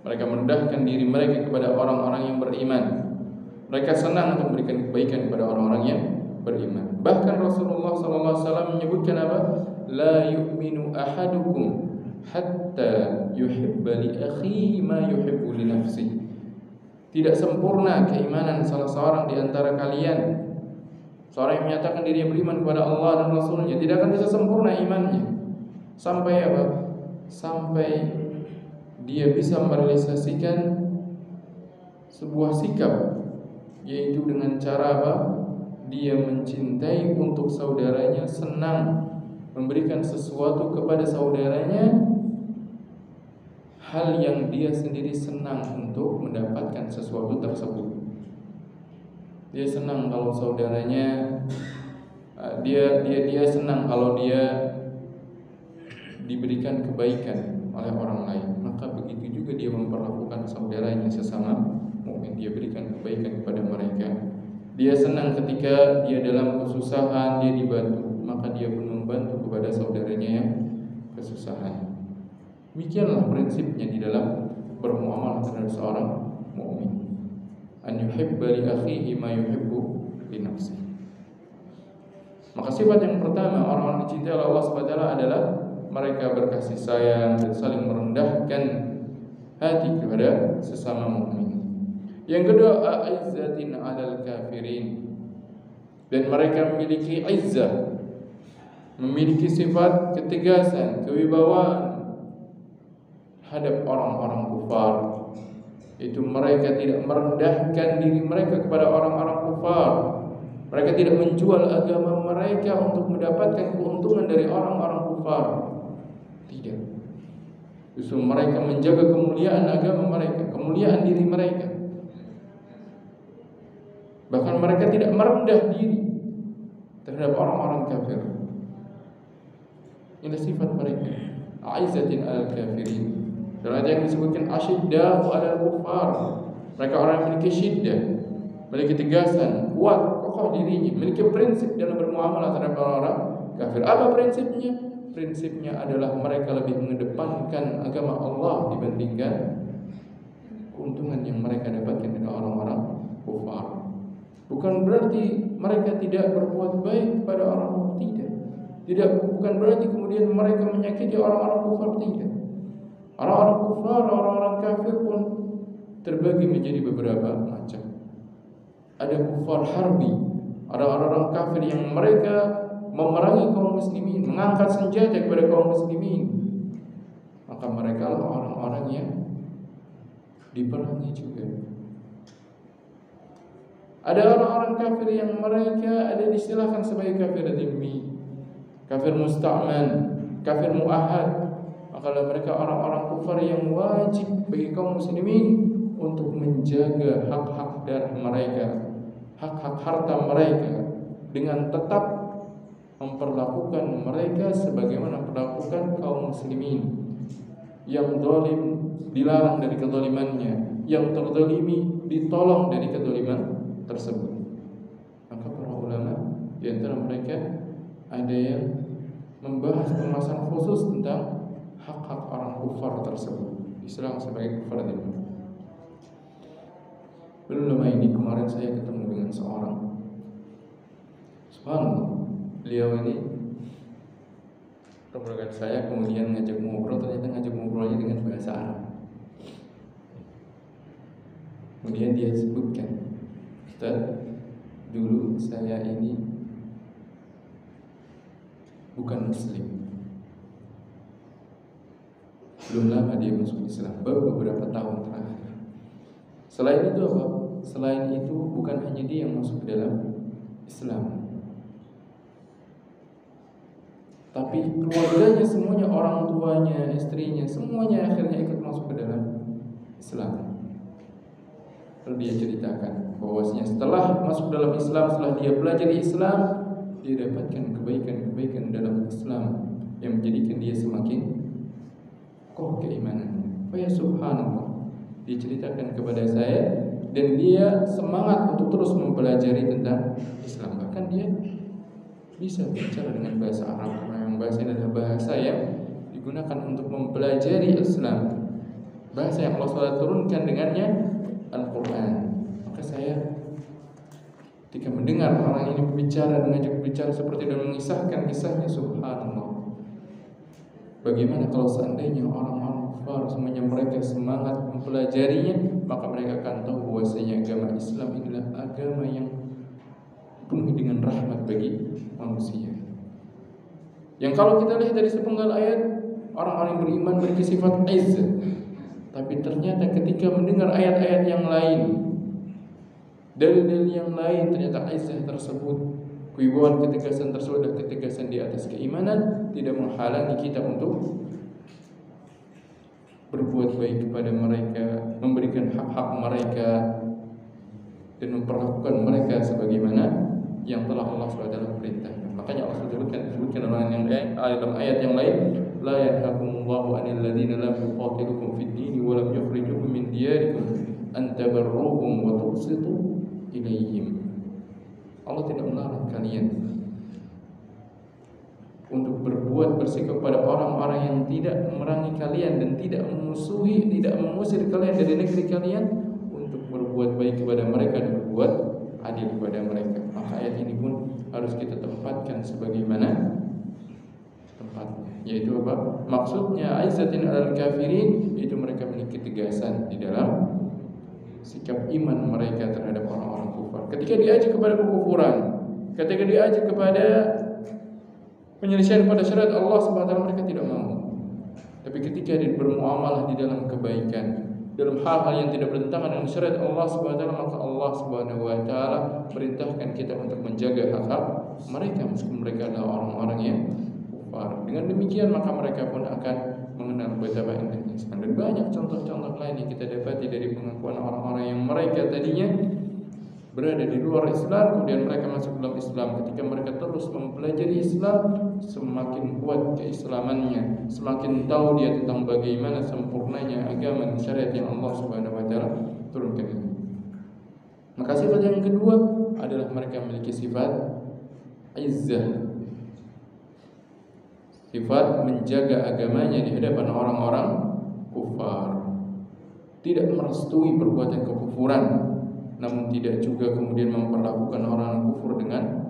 [SPEAKER 1] Mereka merendahkan diri mereka kepada orang-orang yang beriman. Mereka senang untuk memberikan kebaikan kepada orang-orang yang beriman. Bahkan Rasulullah SAW menyebutkan apa? La yu'minu ahadukum hatta yuhibba li akhihi ma yuhibbu li nafsihi. Tidak sempurna keimanan salah seorang di antara kalian. Seorang yang menyatakan dirinya beriman kepada Allah dan Rasulnya tidak akan bisa sempurna imannya sampai apa? Sampai dia bisa merealisasikan sebuah sikap, yaitu dengan cara apa? Dia mencintai untuk saudaranya, senang memberikan sesuatu kepada saudaranya, hal yang dia sendiri senang untuk mendapatkan sesuatu tersebut. Dia senang kalau saudaranya, dia senang kalau dia diberikan kebaikan oleh orang lain. Maka begitu juga dia memperlakukan saudaranya sesama mukmin, dia berikan kebaikan kepada mereka. Dia senang ketika dia dalam kesusahan, dia dibantu, maka dia pun membantu kepada saudaranya yang kesusahan. Demikianlah prinsipnya di dalam bermuamalah terhadap seorang mukmin. An yuhibba li akhihi ma yuhibbu li nafsihi. Maka sifat yang pertama orang-orang dicintai oleh Allah Subhanahu wa taala adalah mereka berkasih sayang dan saling merendahkan hati kepada sesama mukmin. Yang kedua, a'izzatin 'alal kafirin. Dan mereka memiliki izzah, memiliki sifat ketegasan, kewibawaan terhadap orang-orang kufar. Itu mereka tidak merendahkan diri mereka kepada orang-orang kufar. Mereka tidak menjual agama mereka untuk mendapatkan keuntungan dari orang-orang kufar. Tidak. Justru mereka menjaga kemuliaan agama mereka, kemuliaan diri mereka. Bahkan mereka tidak merendah diri terhadap orang-orang kafir. Ini sifat mereka. Aizzatin 'alal kafirin. Dan ada yang disebutkan asyidda'u 'alal kufar. Mereka orang yang memiliki syiddah, memiliki tegasan, kuat, kokoh dirinya, memiliki prinsip dalam bermuamalah terhadap orang-orang kafir. Apa prinsipnya? Prinsipnya adalah mereka lebih mengedepankan agama Allah dibandingkan keuntungan yang mereka dapatkan dari orang-orang kufar. Bukan berarti mereka tidak berbuat baik kepada orang tidak. Bukan berarti kemudian mereka menyakiti orang-orang kufar, tidak. Orang-orang kufar, orang-orang kafir pun terbagi menjadi beberapa macam. Ada kufar harbi, ada orang-orang kafir yang mereka memerangi kaum muslimin, mengangkat senjata kepada kaum muslimin. Maka mereka lah orang-orang yang diperangi juga. Ada orang-orang kafir yang mereka ada distilahkan sebagai kafir dhimmi, kafir musta'man, kafir mu'ahad. Maka mereka orang-orang kufar yang wajib bagi kaum muslimin untuk menjaga hak-hak darah mereka, hak-hak harta mereka, dengan tetap memperlakukan mereka sebagaimana memperlakukan kaum muslimin. Yang zalim dilarang dari kezalimannya, yang terzalimi ditolong dari kezaliman tersebut. Maka para ulama di antara mereka ada yang membahas pembahasan khusus tentang hak-hak orang kufar tersebut. Islam sebagai kufar itu. Belum lama ini kemarin saya ketemu dengan seorang, subhanallah, beliau ini rombongan saya, kemudian ngajak ngobrol, ternyata ngajak ngobrolnya dengan bahasa Arab. Kemudian dia sebutkan, Ustaz, dulu saya ini bukan muslim. Belum lama dia masuk Islam, baru beberapa tahun terakhir. Selain itu apa? Selain itu bukan hanya dia yang masuk dalam Islam, tapi keluarganya semuanya, orang tuanya, istrinya, semuanya akhirnya ikut masuk ke dalam Islam. Lalu dia ceritakan bahwasanya setelah masuk dalam Islam, setelah dia belajar Islam, dia dapatkan kebaikan-kebaikan dalam Islam yang menjadikan dia semakin kokoh keimanannya. Ya subhanallah, dia ceritakan kepada saya, dan dia semangat untuk terus mempelajari tentang Islam. Bahkan dia bisa bicara dengan bahasa Arab, karena yang bahasa ini adalah bahasa yang digunakan untuk mempelajari Islam, bahasa yang Allah SWT turunkan dengannya Al-Quran. Maka saya ketika mendengar orang ini berbicara, mengajak bicara seperti dan mengisahkan kisahnya, subhanallah, bagaimana kalau seandainya orang-orang kafir semuanya mereka semangat mempelajarinya, maka mereka akan tahu bahwasanya agama Islam adalah agama yang penuh dengan rahmat bagi manusia. Yang kalau kita lihat dari sepenggal ayat, orang-orang yang beriman memiliki sifat izzah, tapi ternyata ketika mendengar ayat-ayat yang lain, dalil-dalil yang lain, ternyata izzah tersebut, kewibawaan ketegasan tersebut dan ketegasan di atas keimanan tidak menghalangi kita untuk berbuat baik kepada mereka, memberikan hak-hak mereka, dan memperlakukan mereka sebagaimana yang telah Allah SWT perintahkan. Makanya Allah sebutkan dalam ayat yang lain, la yanhakumullahu 'anil ladzina lam yuqatilukum fid din wa lam yukhrijukum min diyarikum an tabarruhum wa tuqsitu ilaihim. Allah tidak melarang kalian untuk berbuat bersikap pada orang-orang yang tidak memerangi kalian dan tidak memusuhi, tidak mengusir kalian dari negeri kalian, untuk berbuat baik kepada mereka dan berbuat adil kepada mereka. Maka ayat ini pun harus kita tempatkan sebagaimana tempatnya, yaitu apa? Maksudnya aizzatin alal kafirin, yaitu mereka memiliki ketegasan di dalam sikap iman mereka terhadap orang-orang kufar. Ketika diajak kepada kekufuran, ketika diajak kepada penyelesaian pada syariat Allah SWT, mereka tidak mau. Tapi ketika bermuamalah di dalam kebaikan, dalam hal-hal yang tidak bertentangan dengan syariat Allah SWT, maka Allah SWT perintahkan kita untuk menjaga hak-hak mereka, meskipun mereka adalah orang-orang yang kufar. Dengan demikian maka mereka pun akan mengenal betapa indahnya Islam. Dan banyak contoh-contoh lain yang kita dapati dari pengakuan orang-orang yang mereka tadinya berada di luar Islam, kemudian mereka masuk dalam Islam. Ketika mereka terus mempelajari Islam, semakin kuat keislamannya, semakin tahu dia tentang bagaimana sempurnanya agama dan syariat yang Allah Subhanahu wa taala turunkan ini. Maka sifat yang kedua adalah mereka memiliki sifat izzah, sifat menjaga agamanya di hadapan orang-orang kufar, tidak merestui perbuatan kekufuran, namun tidak juga kemudian memperlakukan orang kufur dengan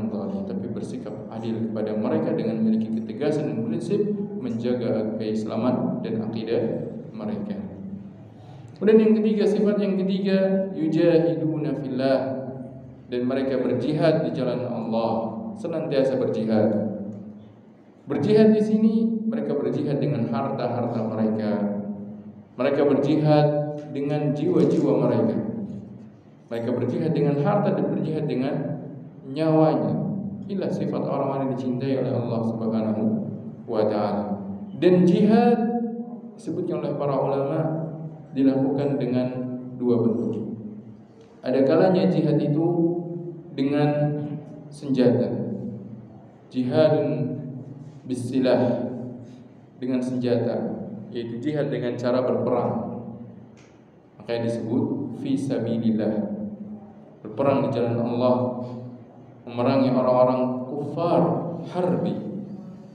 [SPEAKER 1] zalim, tapi bersikap adil kepada mereka dengan memiliki ketegasan dan prinsip menjaga keislaman dan akidah mereka. Kemudian yang ketiga, sifat yang ketiga, yujahiduna fillah, dan mereka berjihad di jalan Allah, senantiasa berjihad. Berjihad di sini mereka berjihad dengan harta-harta mereka. Mereka berjihad dengan jiwa-jiwa mereka. Mereka berjihad dengan harta dan berjihad dengan nyawanya. Inilah sifat orang-orang yang dicintai oleh Allah Subhanahu wa taala. Dan jihad disebutkan oleh para ulama dilakukan dengan dua bentuk. Ada kalanya jihad itu dengan senjata. Jihadun bisilah, dengan senjata, yaitu jihad dengan cara berperang. Makanya disebut fi sabilillah, berperang di jalan Allah, memerangi orang-orang kufar harbi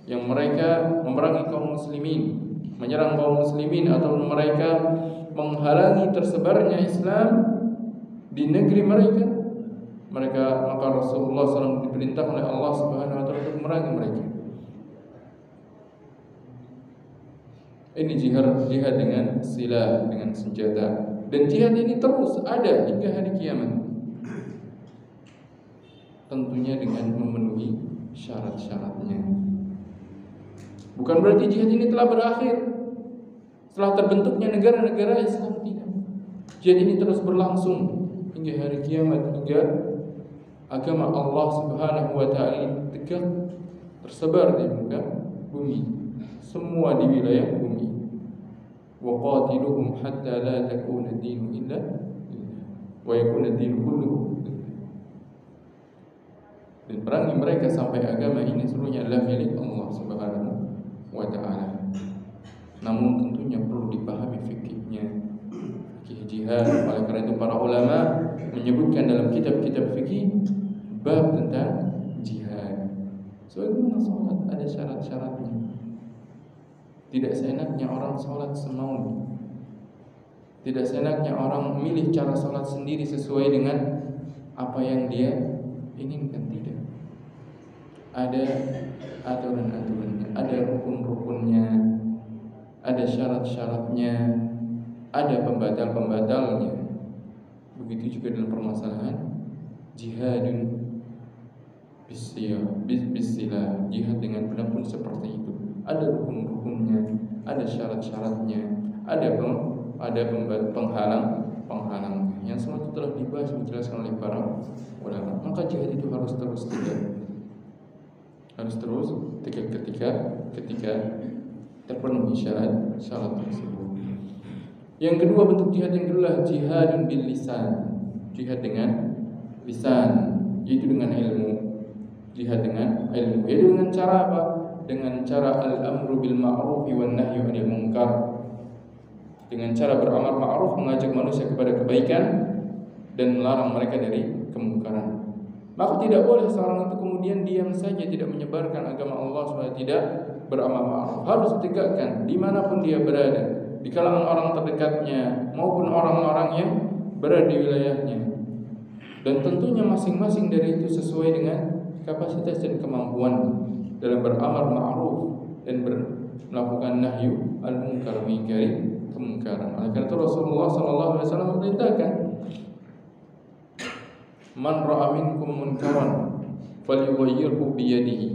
[SPEAKER 1] yang mereka memerangi kaum muslimin, menyerang kaum muslimin atau mereka menghalangi tersebarnya Islam di negeri mereka, maka Rasulullah SAW diperintahkan oleh Allah Subhanahu wa taala untuk memerangi mereka. Ini jihad dengan silah, dengan senjata. Dan jihad ini terus ada hingga hari kiamat. Tentunya dengan memenuhi syarat-syaratnya. Bukan berarti jihad ini telah berakhir setelah terbentuknya negara-negara Islam, tidak. Jihad ini terus berlangsung hingga hari kiamat, hingga agama Allah Subhanahu wa taala tegak tersebar di muka bumi, semua di wilayah bumi. Wa qatiluhum hatta la takuna ad-dinu illa wa yakuna ad-dinu kulluhu. Dan perangi mereka sampai agama ini seluruhnya adalah milik Allah Subhanahu wa taala. Namun tentunya perlu dipahami fikihnya, fikih jihad. Oleh karena itu para ulama menyebutkan dalam kitab-kitab fikih bab tentang jihad. Sebagaimana salat ada syarat-syaratnya. Tidak seenaknya orang salat semaunya. Tidak seenaknya orang memilih cara salat sendiri sesuai dengan apa yang dia inginkan, tidak. Ada aturan-aturannya, ada rukun-rukunnya, ada syarat-syaratnya, ada pembatal-pembatalnya. Begitu juga dalam permasalahan jihadun bisilah, jihad dengan pedang pun seperti itu. Ada rukun-rukunnya, ada syarat-syaratnya, ada penghalang-penghalangnya. Yang semua itu telah dibahas, dijelaskan oleh para ulama. Maka jihad itu harus terus tegak ketika terpenuhi syarat tersebut. Yang kedua bentuk jihad yang kedua, jihadun bil lisan, jihad dengan lisan, yaitu dengan ilmu. Jihad dengan ilmu, yaitu dengan cara apa? Dengan cara al-amru bil ma'ruf wan nahyu 'anil munkar. Dengan cara beramar ma'ruf, mengajak manusia kepada kebaikan dan melarang mereka dari kemungkaran. Maka tidak boleh seorang itu kemudian diam saja, tidak menyebarkan agama Allah supaya tidak beramal ma'ruf. Harus ditegakkan dimanapun dia berada, di kalangan orang terdekatnya maupun orang-orang yang berada di wilayahnya. Dan tentunya masing-masing dari itu sesuai dengan kapasitas dan kemampuan dalam beramar ma'ruf dan melakukan nahyu al-munkar, mengingkari kemungkaran. Oleh karena itu Rasulullah SAW memerintahkan, man ra'a minkum munkaran falyughayyirhu bi yadihi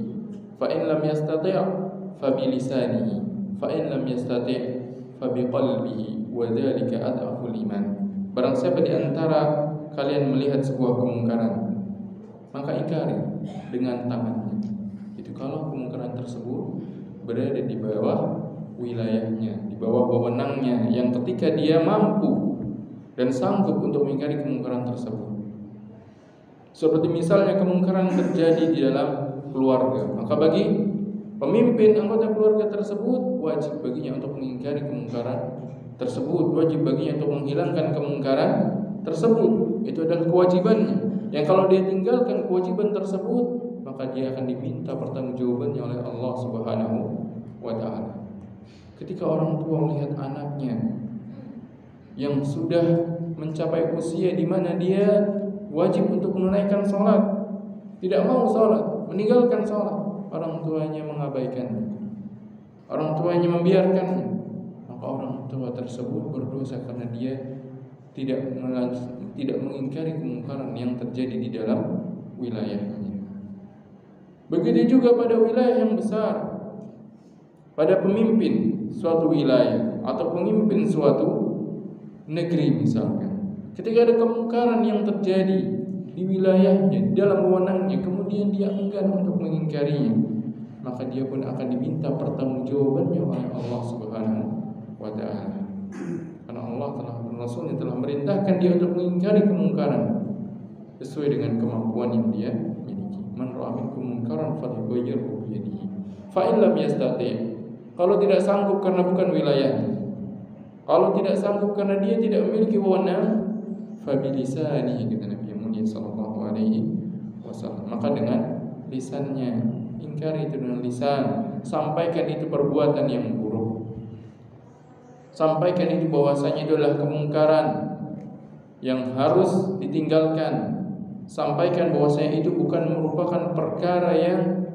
[SPEAKER 1] fa in lam yastati' fa bi lisanihi fa in lam yastati' fa bi qalbihi wa dzalika adhaful iman. Barang siapa di antara kalian melihat sebuah kemungkaran, maka ingkari dengan tangannya. Itu kalau kemungkaran tersebut berada di bawah wilayahnya, di bawah wewenangnya, yang ketika dia mampu dan sanggup untuk mengingkari kemungkaran tersebut. Seperti misalnya kemungkaran terjadi di dalam keluarga, maka bagi pemimpin anggota keluarga tersebut wajib baginya untuk mengingkari kemungkaran tersebut, wajib baginya untuk menghilangkan kemungkaran tersebut. Itu adalah kewajibannya. Yang kalau dia tinggalkan kewajiban tersebut, maka dia akan diminta pertanggungjawabannya oleh Allah Subhanahu wa taala. Ketika orang tua melihat anaknya yang sudah mencapai usia di mana dia wajib untuk menunaikan sholat, tidak mau sholat, meninggalkan sholat, orang tuanya mengabaikannya, orang tuanya membiarkannya, maka orang tua tersebut berdosa karena dia tidak mengingkari kemungkaran yang terjadi di dalam wilayahnya. Begitu juga pada wilayah yang besar, pada pemimpin suatu wilayah atau pemimpin suatu negeri misalkan, ketika ada kemungkaran yang terjadi di wilayahnya, di dalam wewenangnya, kemudian dia enggan untuk mengingkarinya, maka dia pun akan diminta pertanggungjawabannya oleh Allah Subhanahu wa taala. Karena Allah telah, Rasulnya telah merintahkan dia untuk mengingkari kemungkaran sesuai dengan kemampuan yang dia miliki. Man ra'a minkum munkaran falyughayyirhu bi yadihi fa in lam yastati'. Kalau tidak sanggup karena bukan wilayahnya, kalau tidak sanggup karena dia tidak memiliki wewenang, fa bi lisanihi, kata Nabi Muhammad sallallahu alaihi wasallam, maka dengan lisannya. Ingkari itu dengan lisan, sampaikan itu perbuatan yang buruk. Sampaikan itu bahwasanya itu adalah kemungkaran yang harus ditinggalkan. Sampaikan bahwasanya itu bukan merupakan perkara yang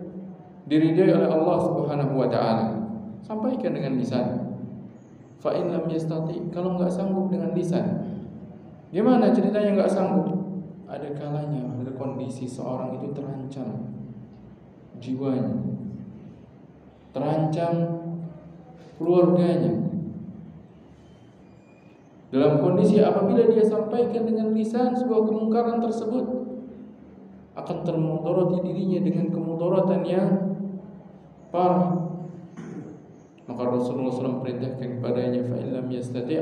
[SPEAKER 1] diridai oleh Allah Subhanahu wa taala. Sampaikan dengan lisan. Fa in lam yastati, kalau enggak sanggup dengan lisan. Gimana ceritanya enggak sanggup? Ada kalanya, ada kondisi seorang itu terancam jiwanya, terancam keluarganya. Dalam kondisi apabila dia sampaikan dengan lisan sebuah kemungkaran tersebut, akan termudarati dirinya dengan kemudaratan yang parah. Maka Rasulullah SAW perintahkan kepadanya, fa illam yastati'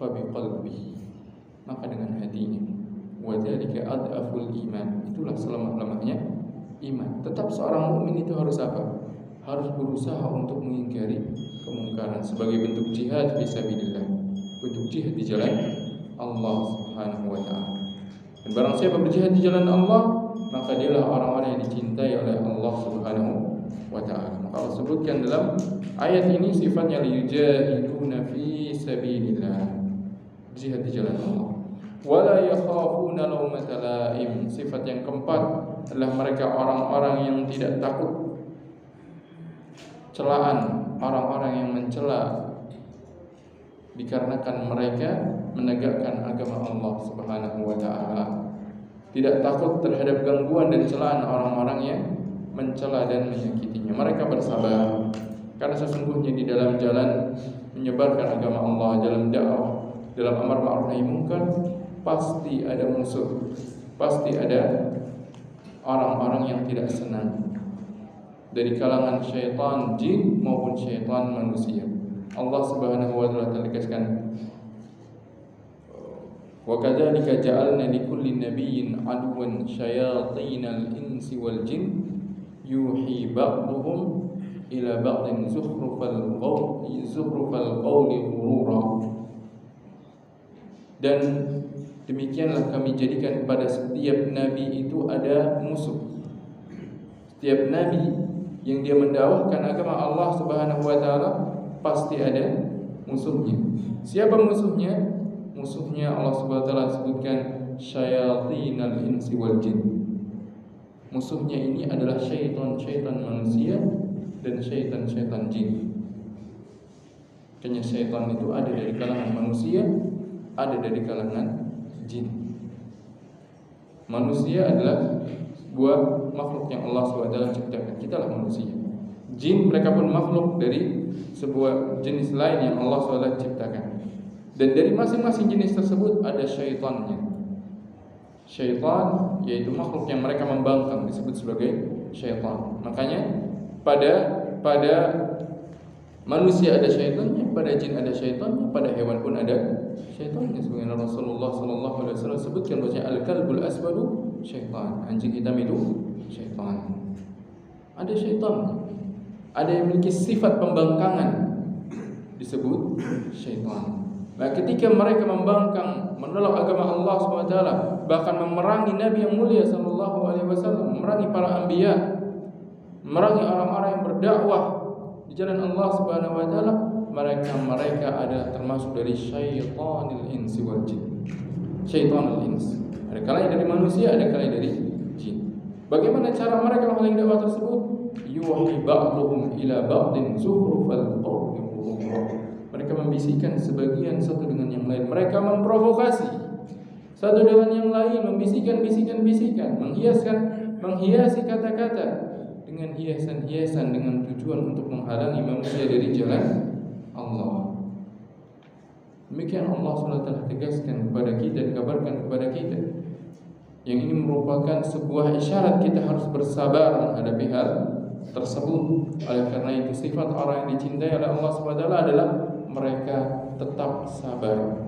[SPEAKER 1] fa biqalbihi, maka dengan hatinya. Wa dzalika adaful iman, itulah selemah-lemahnya iman. Tetap seorang mukmin itu harus apa? Harus berusaha untuk mengingkari kemungkaran sebagai bentuk jihad fisabilillah, bentuk jihad di jalan Allah Subhanahu wa taala. Dan barang siapa berjihad di jalan Allah, maka dialah orang-orang yang dicintai oleh Allah Subhanahu wa taala. Maka Allah sebutkan dalam ayat ini sifatnya yujahiduna fi sabilillah, jihad di jalan Allah. Wala yakhafuna laumata laim, sifat yang keempat adalah mereka orang-orang yang tidak takut celaan orang-orang yang mencela dikarenakan mereka menegakkan agama Allah Subhanahu wa taala. Tidak takut terhadap gangguan dan celaan orang-orang yang mencela dan menyakitinya. Mereka bersabar karena sesungguhnya di dalam jalan menyebarkan agama Allah, dalam dakwah, dalam amar ma'ruf nahi munkar, pasti ada musuh, pasti ada orang-orang yang tidak senang dari kalangan syaitan jin maupun syaitan manusia. Allah Subhanahu wa taala tegaskan, wa kadzalika ja'alna likulli nabiyyin aduwwan syayatinal insi wal jin yuhi ba'dhum ila ba'din zukhrufal qawli ghurura. Dan demikianlah kami jadikan pada setiap nabi itu ada musuh. Setiap nabi yang dia mendakwahkan agama Allah Subhanahu wa taala pasti ada musuhnya. Siapa musuhnya? Musuhnya Allah Subhanahu wa taala sebutkan syayatinal insi wal jin. Musuhnya ini adalah syaitan-syaitan manusia dan syaitan-syaitan jin. Karena syaitan itu ada dari kalangan manusia, ada dari kalangan jin. Manusia adalah sebuah makhluk yang Allah SWT ciptakan. Kitalah manusia. Jin mereka pun makhluk dari sebuah jenis lain yang Allah SWT ciptakan. Dan dari masing-masing jenis tersebut ada syaitannya. Syaitan yaitu makhluk yang mereka membangkang, disebut sebagai syaitan. Makanya pada manusia ada syaitannya, pada jin ada syaitannya, pada hewan pun ada syaitannya. Sebagaimana Rasulullah SAW sebutkan bahwa al-kalbul aswadu syaitan, anjing hitam itu syaitan. Ada syaitan, ada yang memiliki sifat pembangkangan, disebut syaitan. Nah, ketika mereka membangkang, menolak agama Allah SWT, bahkan memerangi Nabi yang mulia SAW, memerangi para anbiya, memerangi orang-orang yang berdakwah di jalan Allah Subhanahu wa taala, mereka ada termasuk dari syaitanil insi wal jin. Syaitanul ins. Ada kalanya dari manusia, ada kalanya dari jin. Bagaimana cara mereka menghalangi dakwah tersebut? Yuhi ba'dhum ila ba'din zukhrufal qawli ghurura. Mereka membisikkan sebagian satu dengan yang lain. Mereka memprovokasi satu dengan yang lain, membisikkan bisikan-bisikan, menghiasi kata-kata dengan hiasan-hiasan dengan tujuan untuk menghalangi manusia dari jalan Allah. Demikian Allah SWT tegaskan kepada kita, dikabarkan kepada kita. Yang ini merupakan sebuah isyarat kita harus bersabar menghadapi hal tersebut. Oleh karena itu sifat orang yang dicintai oleh Allah SWT adalah mereka tetap sabar,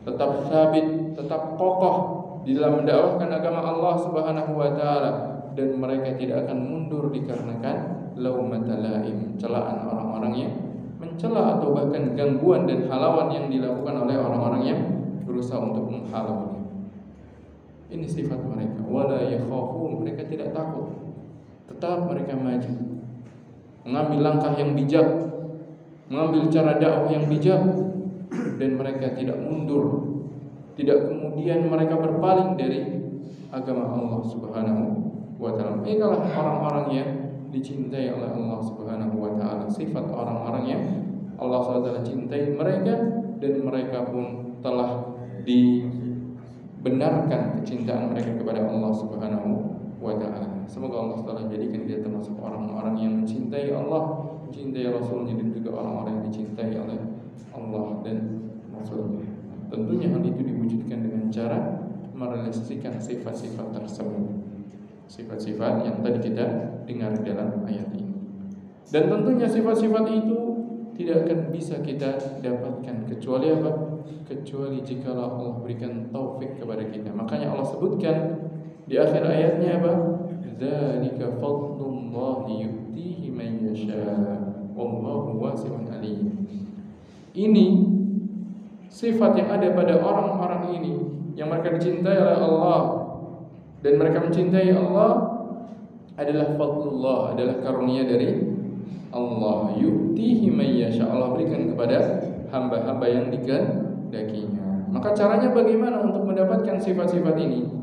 [SPEAKER 1] tetap sabit, tetap kokoh di dalam mendakwahkan agama Allah Subhanahu wa taala, dan mereka tidak akan mundur dikarenakan laumata laim, celaan orang-orang yang mencela atau bahkan gangguan dan halauan yang dilakukan oleh orang-orang yang berusaha untuk menghalau. Ini sifat mereka. Wala yakhafun, mereka tidak takut. Tetap mereka maju, mengambil langkah yang bijak, mengambil cara dakwah yang bijak, dan mereka tidak mundur, tidak kemudian mereka berpaling dari agama Allah Subhanahu wa taala. Merekalah orang-orang yang dicintai oleh Allah Subhanahu wa taala. Sifat orang-orang yang Allah SWT cintai mereka, dan mereka pun telah dibenarkan kecintaan mereka kepada Allah Subhanahu wa taala. Semoga Allah SWT jadikan kita termasuk orang-orang yang mencintai Allah, mencintai Rasulnya, dan juga orang-orang yang dicintai oleh Allah dan Rasulnya. Tentunya hal itu diwujudkan dengan cara merealisasikan sifat-sifat tersebut, sifat-sifat yang tadi kita dengar dalam ayat ini. Dan tentunya sifat-sifat itu tidak akan bisa kita dapatkan kecuali apa? Kecuali jikalau Allah berikan taufik kepada kita. Makanya Allah sebutkan di akhir ayatnya apa? Dzalika fadlullahi yu'tihi man yasha wallahu wasi'un alim. Ini sifat yang ada pada orang-orang ini yang mereka dicintai oleh Allah dan mereka mencintai Allah adalah fadlullah, adalah karunia dari Allah. Yu'tihi man yasha, Allah berikan kepada hamba-hamba yang dikehendakinya. Maka caranya bagaimana untuk mendapatkan sifat-sifat ini?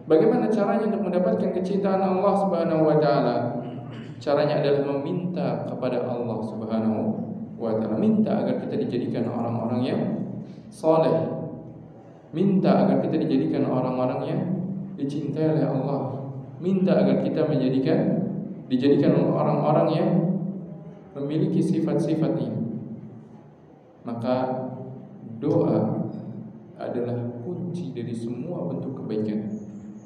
[SPEAKER 1] Bagaimana caranya untuk mendapatkan kecintaan Allah Subhanahu wa taala? Caranya adalah meminta kepada Allah Subhanahu wa taala. Minta agar kita dijadikan orang-orang yang saleh. Minta agar kita dijadikan orang-orang yang dicintai oleh Allah. Minta agar kita dijadikan orang-orang yang memiliki sifat-sifat ini. Maka doa adalah kunci dari semua bentuk kebaikan.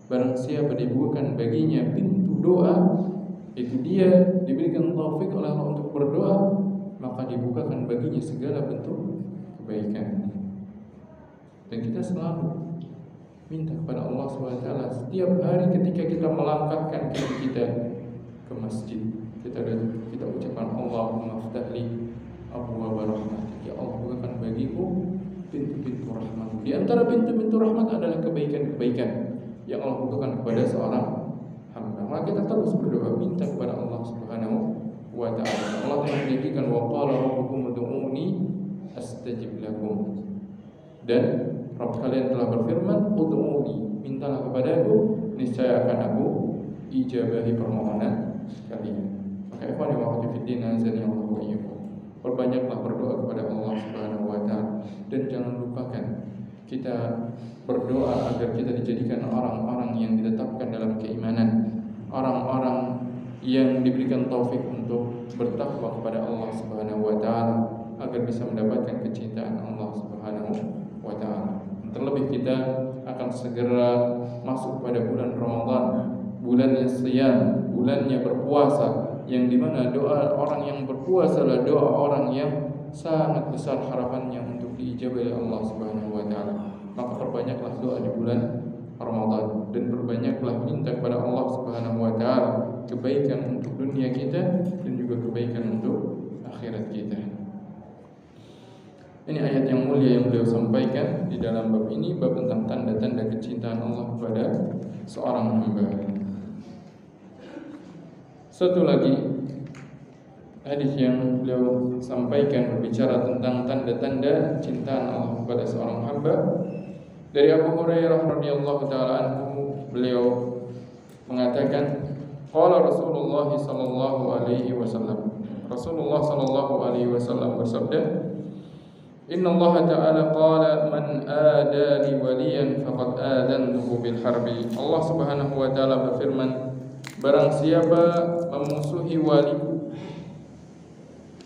[SPEAKER 1] Barang siapa dibukakan baginya pintu doa, itu dia diberikan taufik oleh Allah untuk berdoa, maka dibukakan baginya segala bentuk kebaikan. Dan kita selalu minta kepada Allah SWT setiap hari ketika kita melangkahkan kaki kita ke masjid. Kita ucapkan Allahumma ftahli abwaaba rahmatik, ya Allah bukakan bagiku pintu-pintu rahmat. Di antara pintu-pintu rahmat adalah kebaikan-kebaikan yang Allah bukakan kepada seorang hamba. Maka kita terus berdoa minta kepada Allah Subhanahu wa taala. Allah telah menjanjikan wa qala rabbukum ud'uuni astajib lakum. Dan Rabb kalian telah berfirman, ud'uuni, mintalah kepadaku, niscaya akan aku ijabahi permohonan kalian. Maka ikhwan wa akhwati fid din, azani Allah wa iyyakum. Perbanyaklah berdoa kepada Allah Subhanahu wa taala, dan jangan lupakan kita berdoa agar kita dijadikan orang-orang yang ditetapkan dalam keimanan, orang-orang yang diberikan taufik untuk bertakwa kepada Allah Subhanahu wa taala agar bisa mendapatkan kecintaan Allah Subhanahu wa taala. Terlebih kita akan segera masuk pada bulan Ramadan, bulannya siyam, bulannya berpuasa, yang dimana doa orang yang berpuasa adalah doa orang yang sangat besar harapannya untuk diijabah oleh Allah Subhanahu wa taala. Maka perbanyaklah doa di bulan Ramadan dan perbanyaklah minta kepada Allah Subhanahu wa taala kebaikan untuk dunia kita dan juga kebaikan untuk akhirat kita. Ini ayat yang mulia yang beliau sampaikan di dalam bab ini, bab tentang tanda-tanda kecintaan Allah kepada seorang hamba. Satu lagi hadis yang beliau sampaikan berbicara tentang tanda-tanda cintaan Allah kepada seorang hamba. Dari Abu Hurairah radhiyallahu taala anhu, beliau mengatakan, qala Rasulullah sallallahu alaihi wasallam. Rasulullah sallallahu alaihi wasallam bersabda, Inna Allah Ta'ala qala man adali waliyan faqad adantuhu bil harbi. Allah Subhanahu wa taala berfirman, barang siapa memusuhi waliku,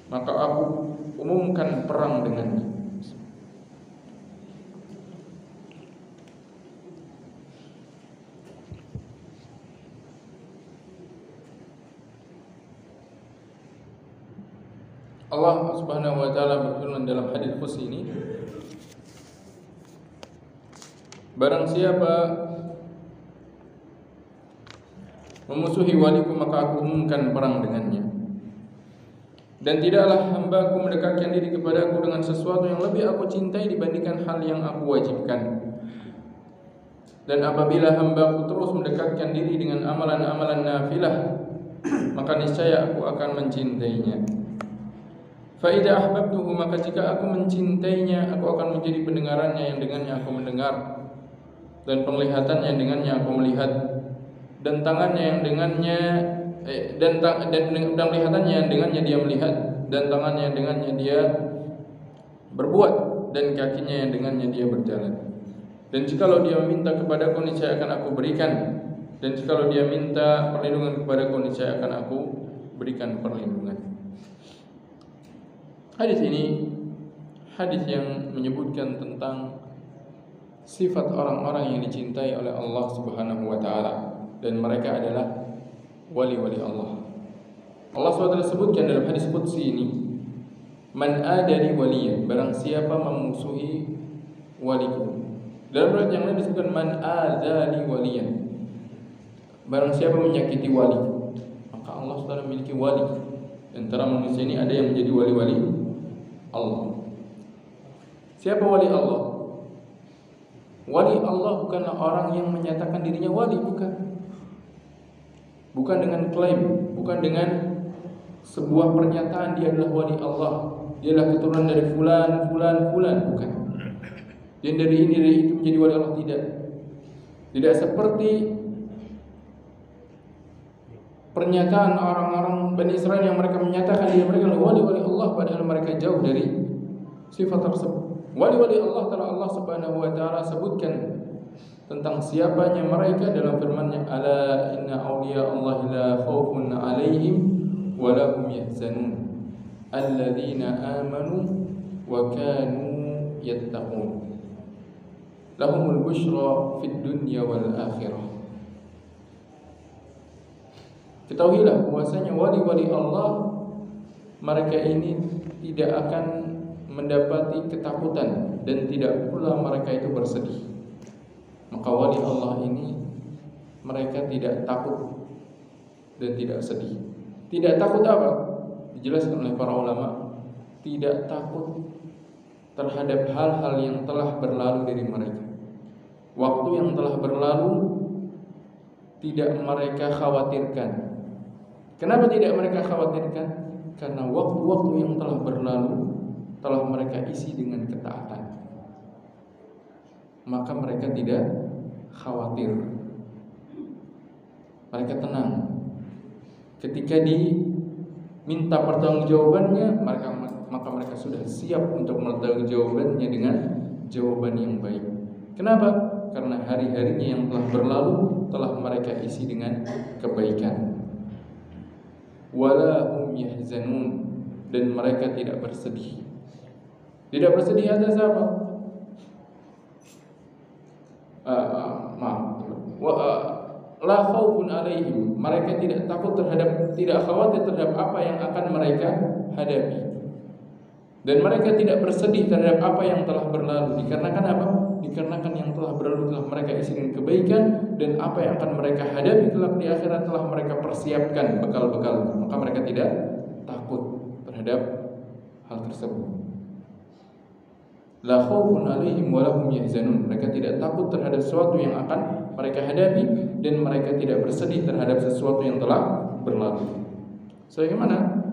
[SPEAKER 1] maka aku umumkan perang dengannya. Allah Subhanahu wa taala berfirman dalam hadis qudsi ini, barang siapa memusuhi waliku maka aku umumkan perang dengannya. Dan tidaklah hambaku mendekatkan diri kepadaku dengan sesuatu yang lebih aku cintai dibandingkan hal yang aku wajibkan. Dan apabila hambaku terus mendekatkan diri dengan amalan-amalan nafilah, maka niscaya aku akan mencintainya. Fa idza ahbabtuhu, maka jika aku mencintainya, aku akan menjadi pendengarannya yang dengannya aku mendengar, dan penglihatannya yang dengannya aku melihat, dan tangannya yang dengannya dan penglihatannya yang dengannya dia melihat, dan tangannya yang dengannya dia berbuat, dan kakinya yang dengannya dia berjalan. Dan jikalau dia meminta kepadaku, niscaya akan aku berikan, dan jikalau dia minta perlindungan kepadaku, niscaya akan aku berikan perlindungan. Hadis ini hadis yang menyebutkan tentang sifat orang-orang yang dicintai oleh Allah Subhanahu wa taala, dan mereka adalah wali-wali Allah. Allah SWT sebutkan dalam hadis qudsi ini, man adali waliyan, barang siapa memusuhi waliku. Dalam riwayat yang lain disebutkan man adali waliyan, barang siapa menyakiti waliku. Maka Allah SWT memiliki wali. Antara manusia ini ada yang menjadi wali-wali Allah. Siapa wali Allah? Wali Allah bukanlah orang yang menyatakan dirinya wali, bukan. Bukan dengan klaim, bukan dengan sebuah pernyataan dia adalah wali Allah, dia adalah keturunan dari fulan, bukan. Dan dari ini dari itu menjadi wali Allah, tidak. Tidak seperti pernyataan orang-orang Bani Israel yang mereka menyatakan diri mereka adalah wali-wali Allah, padahal mereka jauh dari sifat tersebut. Wali-wali Allah telah Allah Subhanahu wa taala sebutkan tentang siapanya mereka dalam firman-Nya, ala inna awliya Allah la khaufun 'alaihim wa la hum yahzanun alladzina amanu wa kanu yattaqun lahumul busyra fid dunya wal akhirah. Ketahuilah bahwasanya wali-wali Allah, mereka ini tidak akan mendapati ketakutan dan tidak pula mereka itu bersedih. Maka wali Allah ini mereka tidak takut dan tidak sedih. Tidak takut apa? Dijelaskan oleh para ulama, tidak takut terhadap hal-hal yang telah berlalu dari mereka. Waktu yang telah berlalu tidak mereka khawatirkan. Kenapa tidak mereka khawatirkan? Karena waktu-waktu yang telah berlalu telah mereka isi dengan ketaatan. Maka mereka tidak khawatir. Mereka tenang. Ketika diminta pertanggungjawabannya, maka mereka sudah siap untuk mempertanggungjawabannya dengan jawaban yang baik. Kenapa? Karena hari-harinya yang telah berlalu telah mereka isi dengan kebaikan. Wala hum yahzanun, dan mereka tidak bersedih. Tidak bersedih atas apa? La khaufun alaihim, mereka tidak takut tidak khawatir terhadap apa yang akan mereka hadapi. Dan mereka tidak bersedih terhadap apa yang telah berlalu. Dikarenakan apa? Dikarenakan yang telah berlalu telah mereka isi dengan kebaikan, dan apa yang akan mereka hadapi kelak di akhirat telah mereka persiapkan bekal-bekal. Maka mereka tidak takut terhadap hal tersebut. La khaufun alaihim wa lahum yahzanun, mereka tidak takut terhadap sesuatu yang akan mereka hadapi, dan mereka tidak bersedih terhadap sesuatu yang telah berlalu. Sebagaimana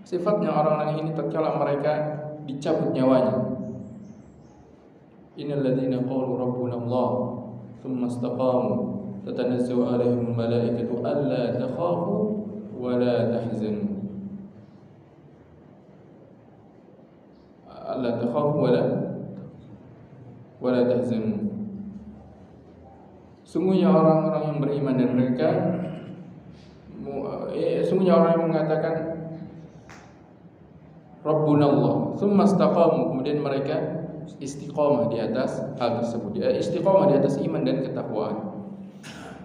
[SPEAKER 1] sifatnya orang-orang ini tatkala mereka dicabut nyawanya. Innal ladzina qalu rabbuna Allah tsumma istaqamu tatanazzalu 'alaihimul malaikatu alla takhafu wa la tahzanu. Alla takhafu wa la tahzanu. Sungguhnya orang-orang yang beriman dan mereka sungguhnya orang yang mengatakan Rabbuna Allah, tsumma istaqamu, kemudian mereka istiqamah di atas hal tersebut, istiqamah di atas iman dan ketakwaan.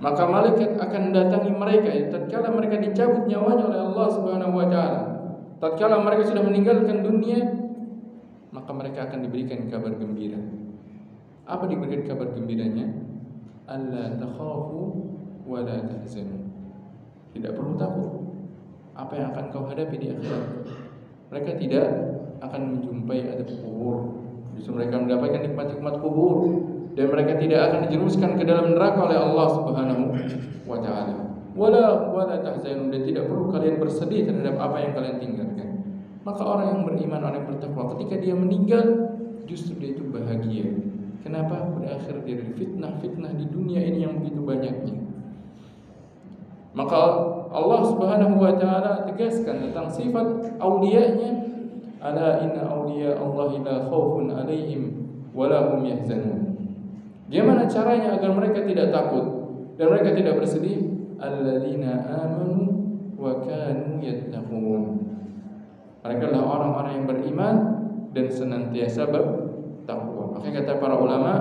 [SPEAKER 1] Maka malaikat akan datangi mereka tatkala mereka dicabut nyawanya oleh Allah Subhanahu wa taala. Tatkala mereka sudah meninggalkan dunia, maka mereka akan diberikan kabar gembira. Apa diberikan kabar gembiranya? Alla takhafu wa la tahzanu. Tidak perlu takut apa yang akan kau hadapi di akhirat. Mereka tidak akan menjumpai adab kubur. Justru mereka mendapatkan nikmat-nikmat kubur, dan mereka tidak akan dijerumuskan ke dalam neraka oleh Allah Subhanahu wa taala. Wala tahzanu, dan tidak perlu kalian bersedih terhadap apa yang kalian tinggalkan. Maka orang yang beriman, orang yang bertakwa, ketika dia meninggal justru dia itu bahagia. Kenapa? Berakhir dari fitnah-fitnah di dunia ini yang begitu banyaknya. Maka Allah Subhanahu wa taala tegaskan tentang sifat auliya-Nya, ala inna auliya Allah la khaufun alaihim wa la hum yahzanun. Bagaimana caranya agar mereka tidak takut dan mereka tidak bersedih? Alladzina amanu wa kanu yattaqun. Mereka adalah orang-orang yang beriman dan senantiasa bertakwa. Makanya kata para ulama,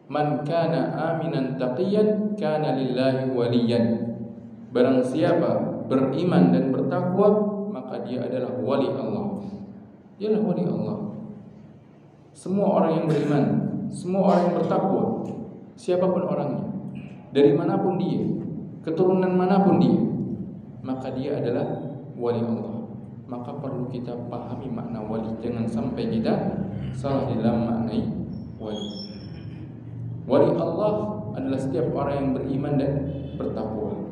[SPEAKER 1] man kana aminan taqiyan kana lillahi waliyan. Barang siapa beriman dan bertakwa, maka dia adalah wali Allah. Dia adalah wali Allah. Semua orang yang beriman, semua orang yang bertakwa, siapapun orangnya, dari manapun dia, keturunan manapun dia, maka dia adalah wali Allah. Maka perlu kita pahami makna wali. Jangan sampai kita salah dalam maknai wali. Wali Allah adalah setiap orang yang beriman dan bertakwa.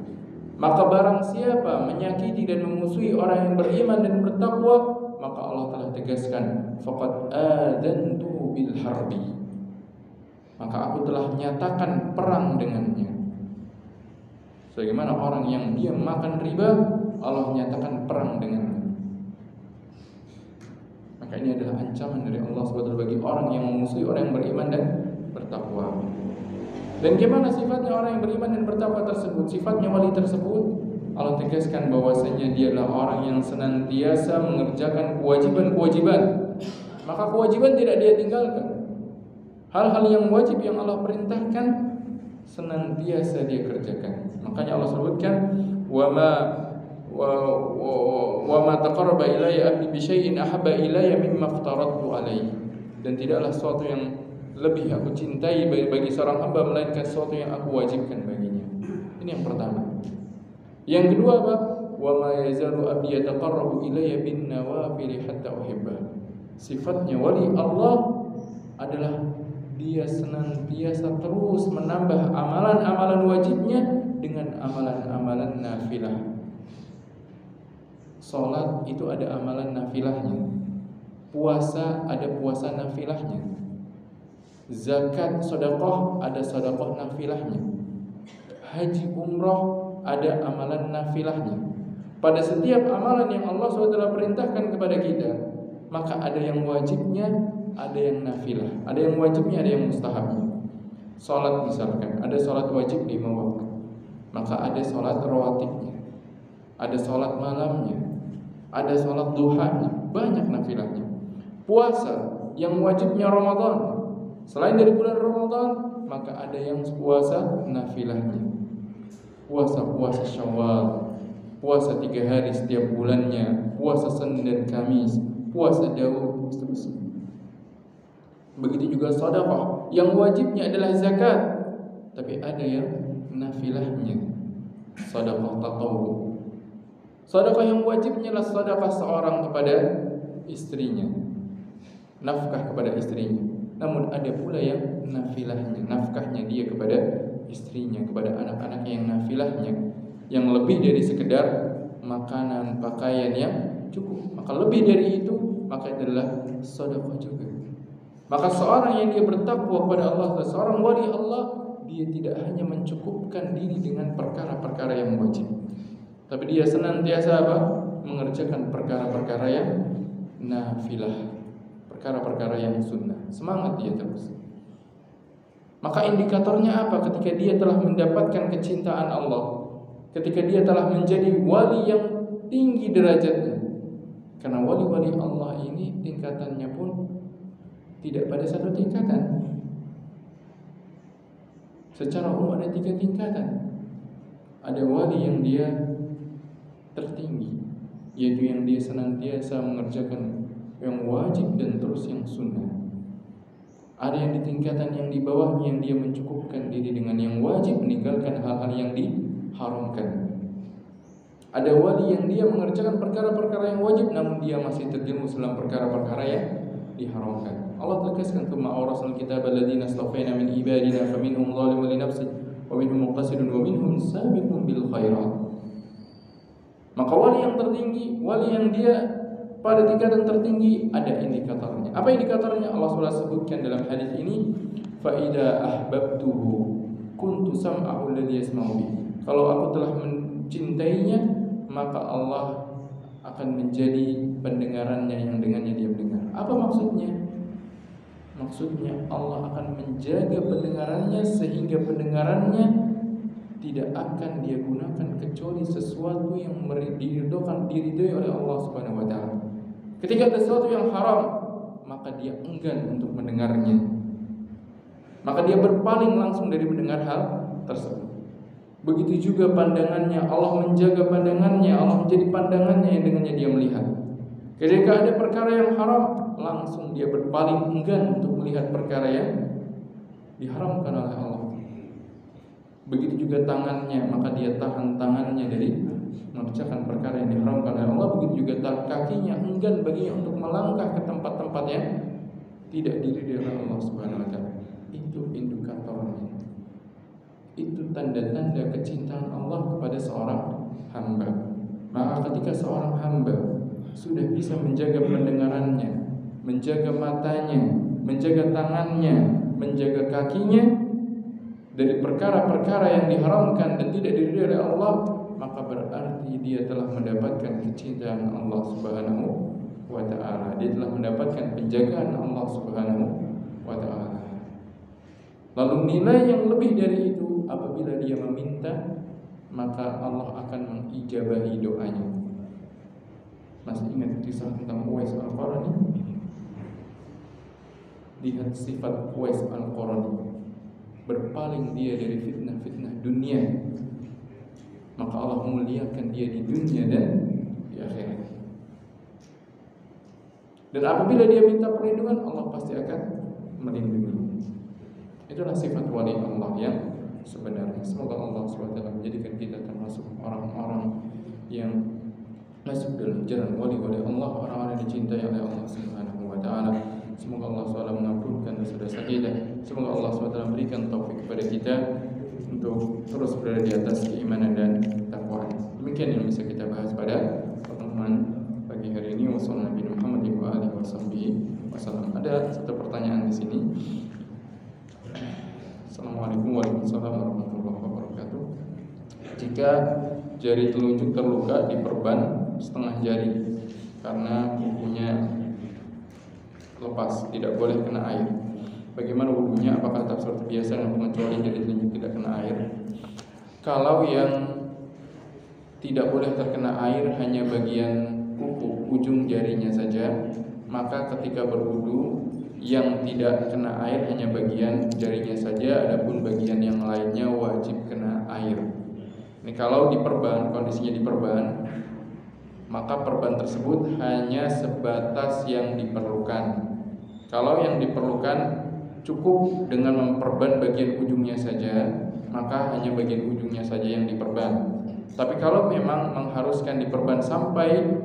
[SPEAKER 1] Maka barang siapa menyakiti dan memusuhi orang yang beriman dan bertakwa, maka Allah telah tegaskan, faqad adantu bil harbi. Maka aku telah nyatakan perang dengannya. Sebagaimana orang yang dia makan riba, Allah nyatakan perang dengannya. Maka ini adalah ancaman dari Allah SWT bagi orang yang memusuhi orang yang beriman dan bertakwa. Dan bagaimana sifatnya orang yang beriman dan bertakwa tersebut? Sifatnya wali tersebut, Allah tegaskan bahwasanya dia adalah orang yang senantiasa mengerjakan kewajiban-kewajiban. Maka kewajiban tidak dia tinggalkan. Hal-hal yang wajib yang Allah perintahkan senantiasa dia kerjakan. Makanya Allah sebutkan, wa ma taqarraba ilayya abdi bi syai'in ahabba ilayya mimma aftaradtu alaihi. Dan tidaklah sesuatu yang lebih aku cintai bagi seorang hamba melainkan sesuatu yang aku wajibkan baginya. Ini yang pertama. Yang kedua apa? Wa ma yazalu abdi yataqarrabu ilayya bin nawafil hatta uhibbah. Sifatnya wali Allah adalah dia senantiasa terus menambah amalan-amalan wajibnya dengan amalan-amalan nafilah. Salat itu ada amalan nafilahnya. Puasa ada puasa nafilahnya. Zakat, sedekah ada sedekah nafilahnya. Haji umrah ada amalan nafilahnya. Pada setiap amalan yang Allah SWT perintahkan kepada kita, maka ada yang wajibnya, ada yang nafilah. Ada yang wajibnya, ada yang mustahabnya. Salat misalkan, ada salat wajib 5 waktu, maka ada salat rawatibnya, ada salat malamnya, ada salat duhanya, banyak nafilahnya. Puasa yang wajibnya Ramadan, selain dari bulan Ramadan, maka ada yang puasa nafilahnya. Puasa Syawal, puasa 3 hari setiap bulannya, puasa Senin dan Kamis, puasa Daud, seterusnya. Begitu juga sedekah, yang wajibnya adalah zakat, tapi ada yang nafilahnya, sedekah tatawwu. Sedekah yang wajibnya adalah sedekah seorang kepada istrinya, nafkah kepada istrinya. Namun ada pula yang nafilahnya, nafkahnya dia kepada istrinya, kepada anak-anaknya, yang nafilahnya, yang lebih dari sekedar makanan, pakaian yang cukup. Maka lebih dari itu, maka adalah sedekah juga. Maka seorang yang dia bertakwa kepada Allah, seorang wali Allah, dia tidak hanya mencukupkan diri dengan perkara-perkara yang wajib, tapi dia senantiasa apa? Mengerjakan perkara-perkara yang nafilah, perkara-perkara yang sunnah. Semangat dia terus. Maka indikatornya apa? Ketika dia telah mendapatkan kecintaan Allah, ketika dia telah menjadi wali yang tinggi derajatnya. Karena wali-wali Allah ini tingkatannya pun tidak pada satu tingkatan. Secara umum ada 3 tingkatan. Ada wali yang dia tertinggi, yaitu yang dia senantiasa mengerjakan yang wajib dan terus yang sunnah. Ada yang di tingkatan yang di bawahnya, yang dia mencukupkan diri dengan yang wajib, meninggalkan hal-hal yang diharamkan. Ada wali yang dia mengerjakan perkara-perkara yang wajib, namun dia masih terjerumus dalam perkara-perkara yang diharamkan. Allah tegaskan, "Tsumma awrasnal kitaba alladziina istafayna min ibadina faminhum zalimun li nafsihi wa minhum muqtasidun wa minhum sabiqun bil khairat." Maka wali yang tertinggi, wali yang dia pada tingkatan tertinggi ada indikatornya. Apa indikatornya? Allah SWT sebutkan dalam hadis ini, fa idza ahbabtuhu kuntu sam'ahu alladhi yasma'u bihi. Kalau aku telah mencintainya, maka Allah akan menjadi pendengarannya yang dengannya dia mendengar. Apa maksudnya? Maksudnya Allah akan menjaga pendengarannya sehingga pendengarannya tidak akan dia gunakan kecuali sesuatu yang diridhoi oleh Allah Subhanahu wa taala. Ketika ada sesuatu yang haram, maka dia enggan untuk mendengarnya. Maka dia berpaling langsung dari mendengar hal tersebut. Begitu juga pandangannya, Allah menjaga pandangannya, Allah menjadi pandangannya yang dengannya dia melihat. Ketika ada perkara yang haram, langsung dia berpaling enggan untuk melihat perkara yang diharamkan oleh Allah. Begitu juga tangannya, maka dia tahan tangannya dari mengerjakan perkara yang diharamkan oleh Allah. Begitu juga kakinya enggan baginya untuk melangkah ke tempat-tempat yang tidak diridhoi oleh Allah Subhanahu wa taala. Itu indikatornya. Itu tanda-tanda kecintaan Allah kepada seorang hamba. Maka ketika seorang hamba sudah bisa menjaga pendengarannya, menjaga matanya, menjaga tangannya, menjaga kakinya dari perkara-perkara yang diharamkan dan tidak diridhoi oleh Allah, maka berarti dia telah mendapatkan kecintaan Allah Subhanahu wa taala. Dia telah mendapatkan penjagaan Allah Subhanahu wa taala. Lalu nilai yang lebih dari itu, apabila dia meminta, maka Allah akan mengijabahi doanya. Masih ingat kisah tentang Uwais Al-Qarani? Lihat sifat Uwais Al-Qarani. Berpaling dia dari fitnah-fitnah dunia, maka Allah muliakan dia di dunia dan di akhirat. Dan apabila dia minta perlindungan, Allah pasti akan melindungi. Itulah sifat wali Allah yang sebenarnya. Semoga Allah SWT menjadikan kita termasuk orang-orang yang masuk dalam jalan wali-wali Allah, orang-orang yang dicintai oleh Allah Subhanahu wa taala. Semoga Allah SWT mengampunkan dosa-dosa kita. Semoga Allah SWT memberikan taufik kepada kita untuk terus berada di atas keimanan dan takwa. Demikian yang bisa kita bahas pada pertemuan pagi hari ini. Wassalamualaikum warahmatullahi wabarakatuh. Ada satu pertanyaan di sini. Assalamualaikum warahmatullahi wabarakatuh. Jika jari telunjuk terluka diperban setengah jari karena kukunya lepas, tidak boleh kena air, bagaimana wudunya? Apakah tetap seperti biasa dengan pengecualian jari telunjuk tidak kena air? Kalau yang tidak boleh terkena air hanya bagian kuku, ujung jarinya saja, maka ketika berwudu yang tidak kena air hanya bagian jarinya saja, adapun bagian yang lainnya wajib kena air. Ini kalau diperban, kondisinya diperban, maka perban tersebut hanya sebatas yang diperlukan. Kalau yang diperlukan cukup dengan memperban bagian ujungnya saja, maka hanya bagian ujungnya saja yang diperban. Tapi kalau memang mengharuskan diperban sampai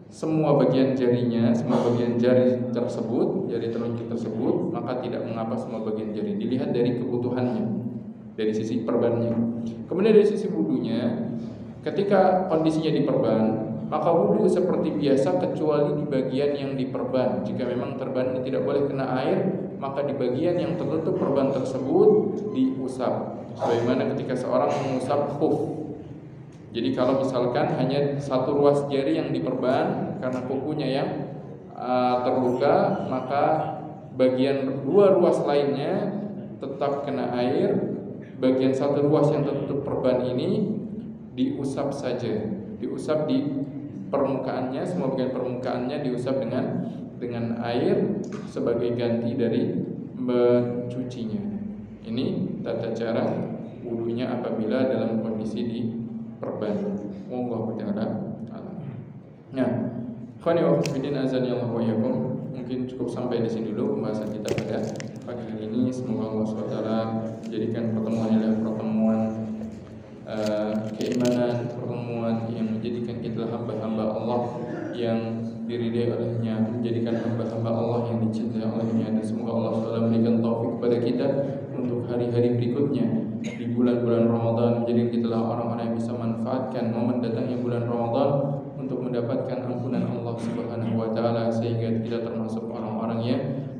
[SPEAKER 1] semua bagian jarinya, semua bagian jari tersebut, jari telunjuk tersebut, maka tidak mengapa semua bagian jari. Dilihat dari kebutuhannya, dari sisi perbannya. Kemudian dari sisi wudunya, ketika kondisinya diperban, maka wudu seperti biasa kecuali di bagian yang diperban. Jika memang perban ini tidak boleh kena air, maka di bagian yang tertutup perban tersebut diusap. Sebagaimana ketika seorang mengusap khuf. Jadi kalau misalkan hanya satu ruas jari yang diperban karena kukunya yang terluka, maka bagian dua ruas lainnya tetap kena air. Bagian satu ruas yang tertutup perban ini diusap saja, diusap di permukaannya, semua bagian permukaannya diusap dengan air sebagai ganti dari mencucinya. Ini tata cara wudunya apabila dalam kondisi diperban. Wallahu ta'ala a'lam. Nah, khani wa fillah azani Allah wa iyyakum. Mungkin cukup sampai di sini dulu pembahasan kita pada pagi hari ini. Semoga Allah SWT jadikan pertemuan ini pertemuan keimanan, pertemuan yang menjadikan kita hamba-hamba Allah yang diridai olehnya, menjadikan hamba-hamba Allah yang dicintai olehnya. Dan semoga Allah SWT memberikan taufik kepada kita untuk hari-hari berikutnya di bulan-bulan Ramadan, menjadikan kita orang-orang yang bisa manfaatkan momen datangnya bulan Ramadan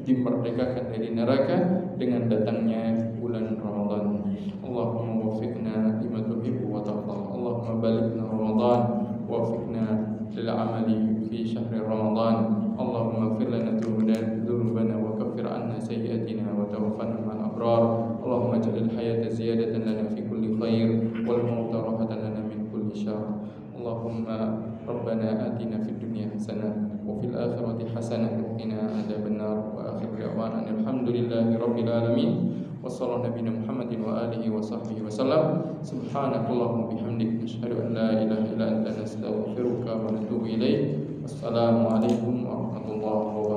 [SPEAKER 1] dimerdekakan dari neraka dengan datangnya bulan Ramadan. Allahumma waffiqna lima tuhibbu wa tarda. Allahumma balighna Ramadan waffiqna lil amali fi syahri Ramadan. Allahumma ighfir lana dhunubana wa kaffir 'anna sayyi'atina wa tawaffana ma'al abrar. Allahumma ij'al al-hayata ziyadatan lana fi kulli khair wal mauta rahatan lana min kulli syarr. Allahumma rabbana atina fid dunya hasanah wa fil akhirati hasanah wa qina adzabannar. Wa akhir da'wana alhamdulillahi rabbil alamin. Wassallallahu nabiyana Muhammadin wa alihi wa sahbihi wa sallam. Subhanakallahumma bihamdik asyhadu an la ilaha illa anta nastaghfiruka wa natubu ilaik. Wassalamu alaikum warahmatullahi wabarakatuh.